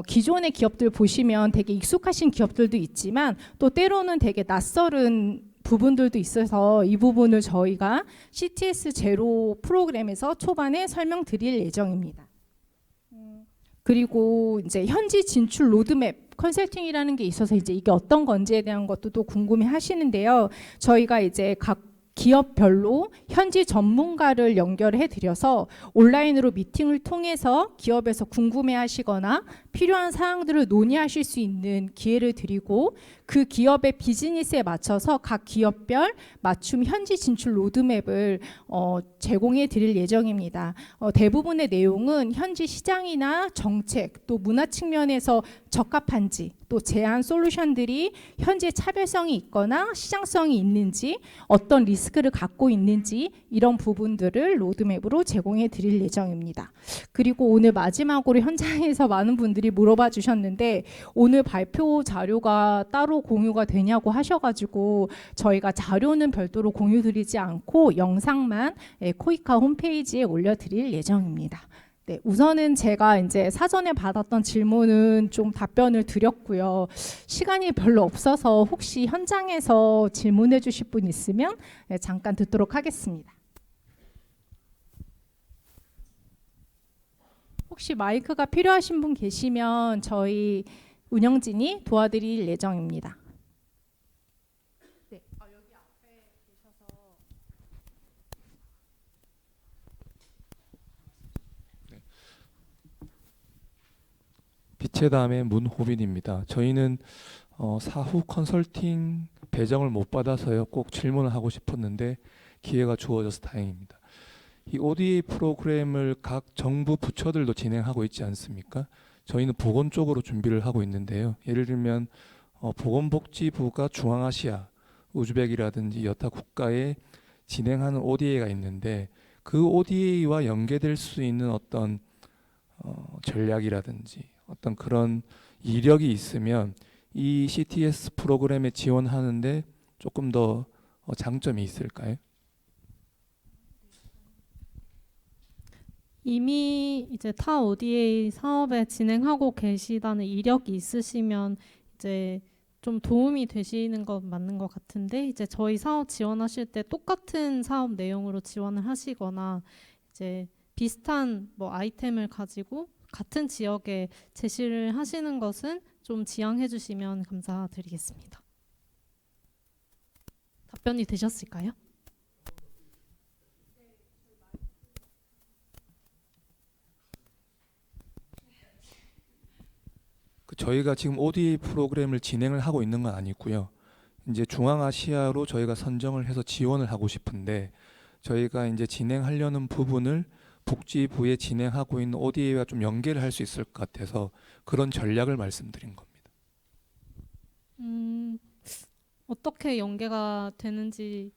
기존의 기업들 보시면 되게 익숙하신 기업들도 있지만 또 때로는 되게 낯설은 부분들도 있어서 이 부분을 저희가 CTS 제로 프로그램에서 초반에 설명드릴 예정입니다. 그리고 이제 현지 진출 로드맵 컨설팅이라는 게 있어서 이제 이게 어떤 건지에 대한 것도 또 궁금해 하시는데요. 저희가 이제 각 기업별로 현지 전문가를 연결해 드려서 온라인으로 미팅을 통해서 기업에서 궁금해 하시거나 필요한 사항들을 논의하실 수 있는 기회를 드리고 그 기업의 비즈니스에 맞춰서 각 기업별 맞춤 현지 진출 로드맵을 제공해 드릴 예정입니다. 대부분의 내용은 현지 시장이나 정책 또 문화 측면에서 적합한지 또 제안 솔루션들이 현재 차별성이 있거나 시장성이 있는지 어떤 리스크를 갖고 있는지 이런 부분들을 로드맵으로 제공해 드릴 예정입니다. 그리고 오늘 마지막으로 현장에서 많은 분들이 물어봐 주셨는데 오늘 발표 자료가 따로 공유가 되냐고 하셔가지고 저희가 자료는 별도로 공유 드리지 않고 영상만 코이카 홈페이지에 올려드릴 예정입니다. 네, 우선은 제가 이제 사전에 받았던 질문은 좀 답변을 드렸고요. 시간이 별로 없어서 혹시 현장에서 질문해 주실 분 있으면 잠깐 듣도록 하겠습니다. 혹시 마이크가 필요하신 분 계시면 저희 운영진이 도와드릴 예정입니다. 네. 여기 앞에 계셔서 빛의 담의 문호빈입니다. 저희는 사후 컨설팅 배정을 못 받아서요. 꼭 질문을 하고 싶었는데 기회가 주어져서 다행입니다. 이 ODA 프로그램을 각 정부 부처들도 진행하고 있지 않습니까? 저희는 보건 쪽으로 준비를 하고 있는데요. 예를 들면 보건복지부가 중앙아시아, 우즈벡이라든지 여타 국가에 진행하는 ODA가 있는데 그 ODA와 연계될 수 있는 어떤 전략이라든지 어떤 그런 이력이 있으면 이 CTS 프로그램에 지원하는데 조금 더 장점이 있을까요? 이미 이제 타 ODA 사업에 진행하고 계시다는 이력이 있으시면 이제 좀 도움이 되시는 건 맞는 것 같은데 이제 저희 사업 지원하실 때 똑같은 사업 내용으로 지원을 하시거나 이제 비슷한 뭐 아이템을 가지고 같은 지역에 제시를 하시는 것은 좀 지양해 주시면 감사드리겠습니다. 답변이 되셨을까요? 저희가 지금 ODA 프로그램을 진행을 하고 있는 건 아니고요. 이제 중앙아시아로 저희가 선정을 해서 지원을 하고 싶은데 저희가 이제 진행하려는 부분을 복지부에 진행하고 있는 ODA와 좀 연계를 할 수 있을 것 같아서 그런 전략을 말씀드린 겁니다. 어떻게 연계가 되는지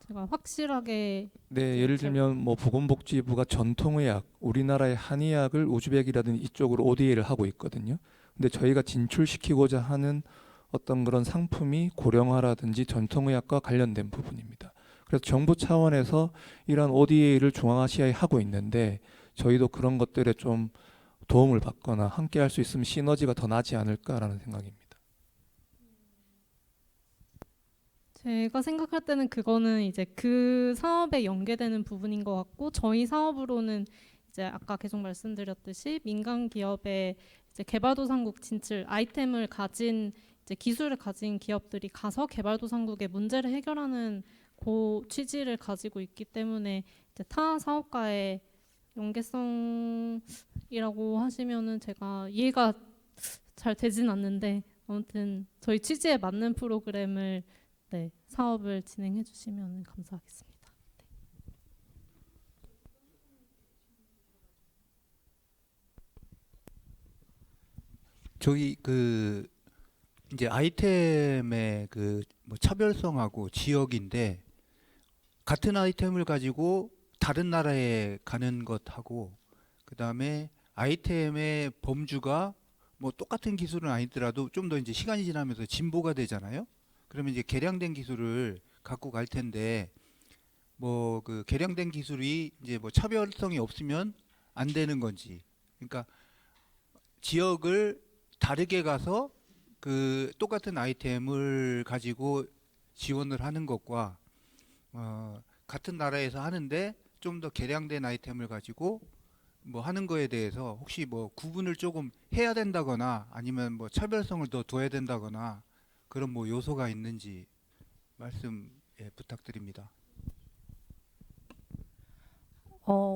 제가 확실하게 네, 예를 들면 뭐 보건복지부가 전통의학, 우리나라의 한의학을 우즈벡이라든지 이쪽으로 ODA를 하고 있거든요. 근데 저희가 진출시키고자 하는 어떤 그런 상품이 고령화라든지 전통의학과 관련된 부분입니다. 그래서 정부 차원에서 이런 ODA를 중앙아시아에 하고 있는데 저희도 그런 것들에 좀 도움을 받거나 함께 할 수 있으면 시너지가 더 나지 않을까라는 생각입니다. 제가 생각할 때는 그거는 이제 그 사업에 연계되는 부분인 것 같고, 저희 사업으로는 이제 아까 계속 말씀드렸듯이 민간 기업의 이제 개발도상국 진출 아이템을 가진 이제 기술을 가진 기업들이 가서 개발도상국의 문제를 해결하는 그 취지를 가지고 있기 때문에 이제 타 사업과의 연계성이라고 하시면은 제가 이해가 잘 되진 않는데, 아무튼 저희 취지에 맞는 프로그램을 네, 사업을 진행해 주시면 감사하겠습니다. 저희 그 이제 아이템의 그 뭐 차별성하고 지역인데, 같은 아이템을 가지고 다른 나라에 가는 것하고, 그다음에 아이템의 범주가 뭐 똑같은 기술은 아니더라도 좀 더 이제 시간이 지나면서 진보가 되잖아요. 그러면 이제 개량된 기술을 갖고 갈 텐데, 뭐 그 개량된 기술이 이제 뭐 차별성이 없으면 안 되는 건지, 그러니까 지역을 다르게 가서 그 똑같은 아이템을 가지고 지원을 하는 것과 같은 나라에서 하는데 좀 더 개량된 아이템을 가지고 뭐 하는 거에 대해서 혹시 뭐 구분을 조금 해야 된다거나 아니면 뭐 차별성을 더 둬야 된다거나 그런 뭐 요소가 있는지 말씀 부탁드립니다.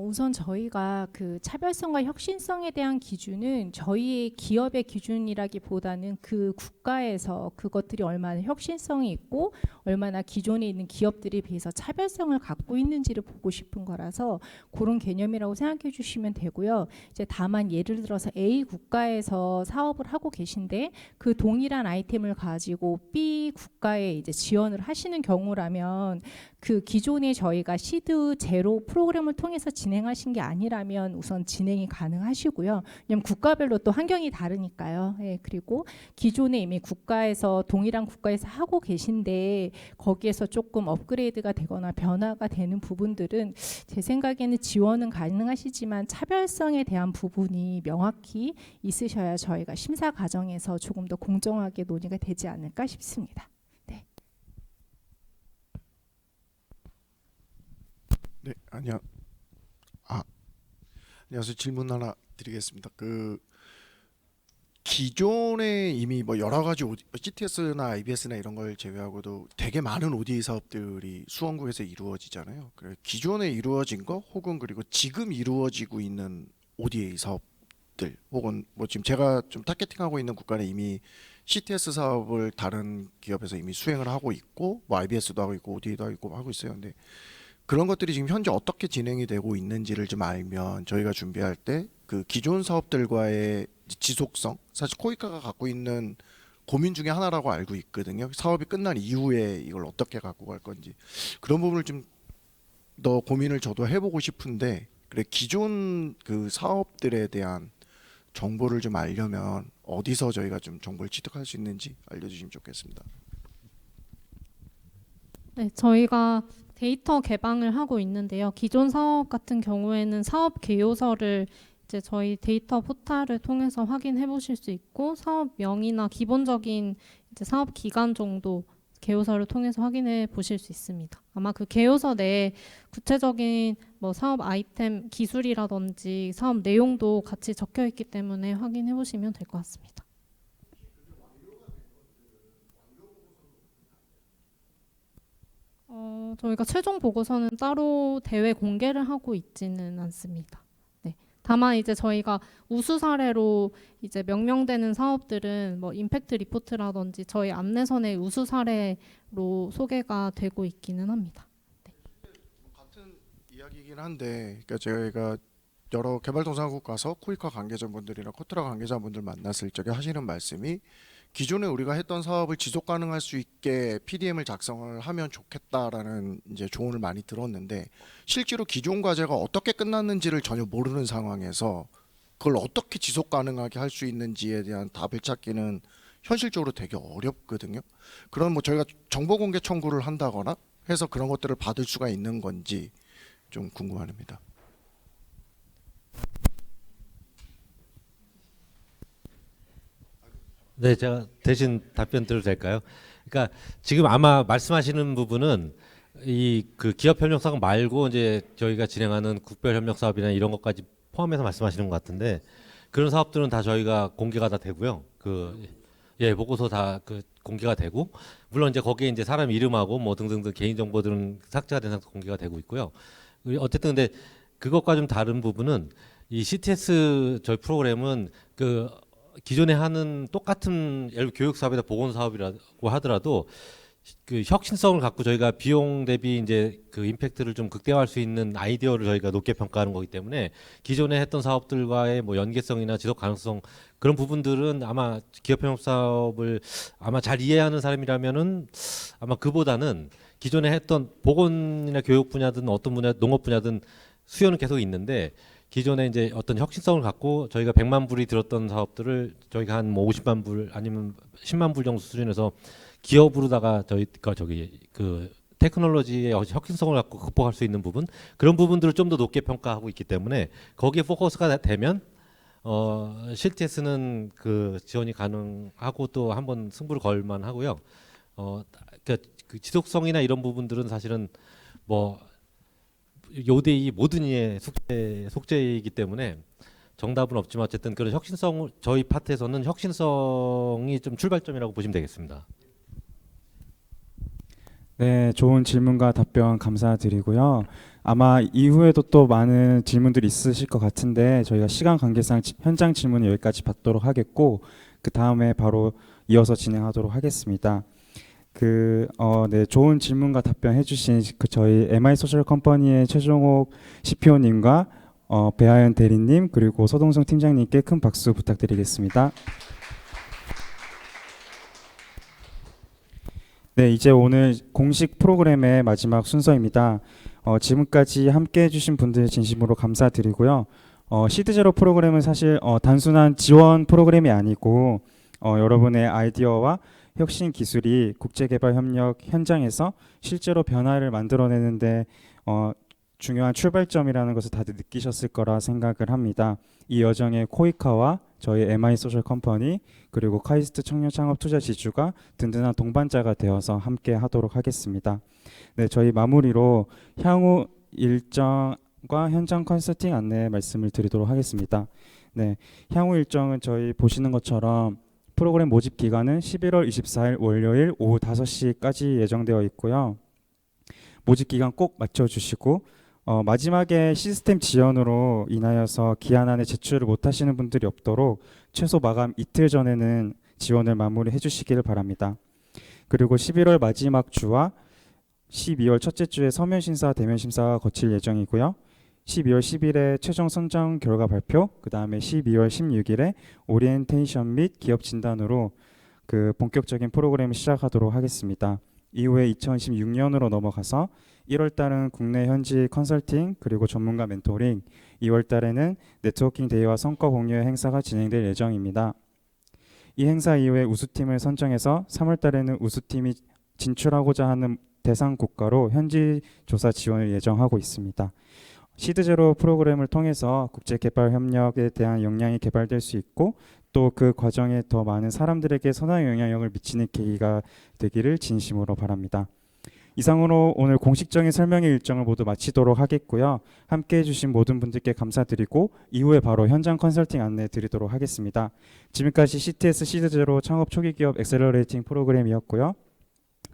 우선 저희가 그 차별성과 혁신성에 대한 기준은 저희의 기업의 기준이라기보다는 그 국가에서 그것들이 얼마나 혁신성이 있고 얼마나 기존에 있는 기업들에 비해서 차별성을 갖고 있는지를 보고 싶은 거라서 그런 개념이라고 생각해 주시면 되고요. 이제 다만 예를 들어서 A 국가에서 사업을 하고 계신데 그 동일한 아이템을 가지고 B 국가에 이제 지원을 하시는 경우라면, 그 기존에 저희가 시드 제로 프로그램을 통해서 진행하신 게 아니라면 우선 진행이 가능하시고요. 왜냐하면 국가별로 또 환경이 다르니까요. 예, 그리고 기존에 이미 국가에서 동일한 국가에서 하고 계신데 거기에서 조금 업그레이드가 되거나 변화가 되는 부분들은 제 생각에는 지원은 가능하시지만 차별성에 대한 부분이 명확히 있으셔야 저희가 심사 과정에서 조금 더 공정하게 논의가 되지 않을까 싶습니다. 네, 안녕하세요. 질문 하나 드리겠습니다. 그 기존에 이미 뭐 여러 가지 CTS나 IBS나 이런 걸 제외하고도 되게 많은 ODA 사업들이 수원구에서 이루어지잖아요. 그래 기존에 이루어진 거 혹은 그리고 지금 이루어지고 있는 ODA 사업들 혹은 뭐 지금 제가 좀 타겟팅하고 있는 국가는 이미 CTS 사업을 다른 기업에서 이미 수행을 하고 있고 뭐 IBS도 하고 있고 ODA도 하고 있어요. 근데 그런 것들이 지금 현재 어떻게 진행이 되고 있는지를 좀 알면 저희가 준비할 때 그 기존 사업들과의 지속성, 사실 코이카가 갖고 있는 고민 중에 하나라고 알고 있거든요. 사업이 끝난 이후에 이걸 어떻게 갖고 갈 건지 그런 부분을 좀 더 고민을 저도 해보고 싶은데, 그래 기존 그 사업들에 대한 정보를 좀 알려면 어디서 저희가 좀 정보를 취득할 수 있는지 알려주시면 좋겠습니다. 네, 저희가 데이터 개방을 하고 있는데요. 기존 사업 같은 경우에는 사업 개요서를 이제 저희 데이터 포탈을 통해서 확인해 보실 수 있고, 사업명이나 기본적인 이제 사업 기간 정도 개요서를 통해서 확인해 보실 수 있습니다. 아마 그 개요서 내에 구체적인 뭐 사업 아이템 기술이라든지 사업 내용도 같이 적혀 있기 때문에 확인해 보시면 될 것 같습니다. 저희가 최종 보고서는 따로 대외 공개를 하고 있지는 않습니다. 네. 다만 이제 저희가 우수 사례로 이제 명명되는 사업들은 뭐 임팩트 리포트라든지 저희 안내선의 우수 사례로 소개가 되고 있기는 합니다. 네. 같은 이야기이긴 한데, 그러니까 저희가 여러 개발도상국 가서 코이카 관계자분들이나 코트라 관계자분들 만났을 적에 하시는 말씀이 기존에 우리가 했던 사업을 지속 가능할 수 있게 PDM을 작성을 하면 좋겠다라는 이제 조언을 많이 들었는데, 실제로 기존 과제가 어떻게 끝났는지를 전혀 모르는 상황에서 그걸 어떻게 지속 가능하게 할 수 있는지에 대한 답을 찾기는 현실적으로 되게 어렵거든요. 그럼 뭐 저희가 정보 공개 청구를 한다거나 해서 그런 것들을 받을 수가 있는 건지 좀 궁금합니다. 네, 제가 대신 답변 드려도 될까요? 그러니까 지금 아마 말씀하시는 부분은 이 그 기업 협력 사업 말고 이제 저희가 진행하는 국별 협력 사업이나 이런 것까지 포함해서 말씀하시는 것 같은데, 그런 사업들은 다 저희가 공개가 다 되고요. 예, 보고서 다 공개가 되고, 물론 이제 거기에 이제 사람 이름하고 뭐 등등등 개인 정보들은 삭제가 된 상태 공개가 되고 있고요. 어쨌든 근데 그것과 좀 다른 부분은 이 CTS 저희 프로그램은 기존에 하는 똑같은 예를 들어 교육 사업이나 보건 사업이라고 하더라도 그 혁신성을 갖고 저희가 비용 대비 이제 그 임팩트를 좀 극대화할 수 있는 아이디어를 저희가 높게 평가하는 거기 때문에 기존에 했던 사업들과의 뭐 연계성이나 지속 가능성 그런 부분들은 아마 기업 협력 사업을 아마 잘 이해하는 사람이라면은 아마 그보다는 기존에 했던 보건이나 교육 분야든 어떤 분야 농업 분야든 수요는 계속 있는데, 기존에 이제 어떤 혁신성을 갖고 저희가 100만 불이 들었던 사업들을 저희가 한 뭐 50만 불 아니면 10만 불 정도 수준에서 기업으로다가 저희가 테크놀로지의 혁신성을 갖고 극복할 수 있는 부분, 그런 부분들을 좀 더 높게 평가하고 있기 때문에 거기에 포커스가 되면 CTS는 그 지원이 가능하고 또 한번 승부를 걸만 하고요. 그 지속성이나 이런 부분들은 사실은 뭐 요대이 모든 이의 속죄이기 때문에 정답은 없지만 어쨌든 그런 혁신성, 저희 파트에서는 혁신성이 좀 출발점이라고 보시면 되겠습니다. 네, 좋은 질문과 답변 감사드리고요. 아마 이후에도 또 많은 질문들이 있으실 것 같은데 저희가 시간 관계상 현장 질문은 여기까지 받도록 하겠고, 그 다음에 바로 이어서 진행하도록 하겠습니다. 네, 좋은 질문과 답변해주신 저희 MI 소셜 컴퍼니의 최종옥 CPO님과 배하연 대리님 그리고 서동성 팀장님께 큰 박수 부탁드리겠습니다. 네, 이제 오늘 공식 프로그램의 마지막 순서입니다. 지금까지 함께 해주신 분들 진심으로 감사드리고요. 시드제로 프로그램은 사실 단순한 지원 프로그램이 아니고 여러분의 아이디어와 혁신 기술이 국제개발 협력 현장에서 실제로 변화를 만들어내는데 중요한 출발점이라는 것을 다들 느끼셨을 거라 생각을 합니다. 이 여정에 코이카와 저희 MI 소셜 컴퍼니 그리고 카이스트 청년 창업 투자 지주가 든든한 동반자가 되어서 함께 하도록 하겠습니다. 네, 저희 마무리로 향후 일정과 현장 컨설팅 안내 말씀을 드리도록 하겠습니다. 네, 향후 일정은 저희 보시는 것처럼 프로그램 모집 기간은 11월 24일 월요일 오후 5시까지 예정되어 있고요. 모집 기간 꼭 맞춰주시고 마지막에 시스템 지연으로 인하여서 기한 안에 제출을 못하시는 분들이 없도록 최소 마감 이틀 전에는 지원을 마무리해 주시기를 바랍니다. 그리고 11월 마지막 주와 12월 첫째 주에 서면 심사, 대면 심사가 거칠 예정이고요. 12월 10일에 최종 선정 결과 발표, 그 다음에 12월 16일에 오리엔테이션 및 기업 진단으로 본격적인 프로그램을 시작하도록 하겠습니다. 이후에 2016년으로 넘어가서 1월 달은 국내 현지 컨설팅 그리고 전문가 멘토링, 2월 달에는 네트워킹 데이와 성과 공유의 행사가 진행될 예정입니다. 이 행사 이후에 우수팀을 선정해서 3월 달에는 우수팀이 진출하고자 하는 대상 국가로 현지 조사 지원을 예정하고 있습니다. 시드제로 프로그램을 통해서 국제개발 협력에 대한 역량이 개발될 수 있고 또 그 과정에 더 많은 사람들에게 선한 영향력을 미치는 계기가 되기를 진심으로 바랍니다. 이상으로 오늘 공식적인 설명의 일정을 모두 마치도록 하겠고요. 함께 해주신 모든 분들께 감사드리고 이후에 바로 현장 컨설팅 안내 드리도록 하겠습니다. 지금까지 CTS 시드제로 창업 초기 기업 엑셀러레이팅 프로그램이었고요.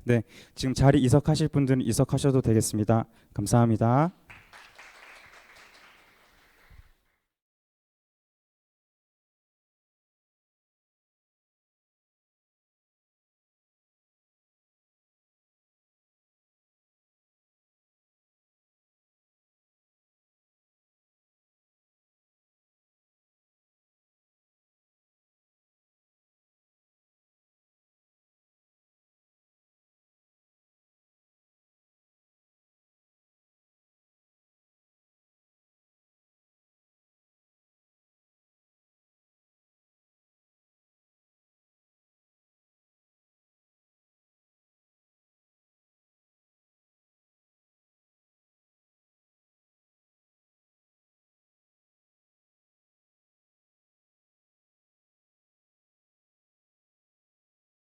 네, 지금 자리 이석하실 분들은 이석하셔도 되겠습니다. 감사합니다.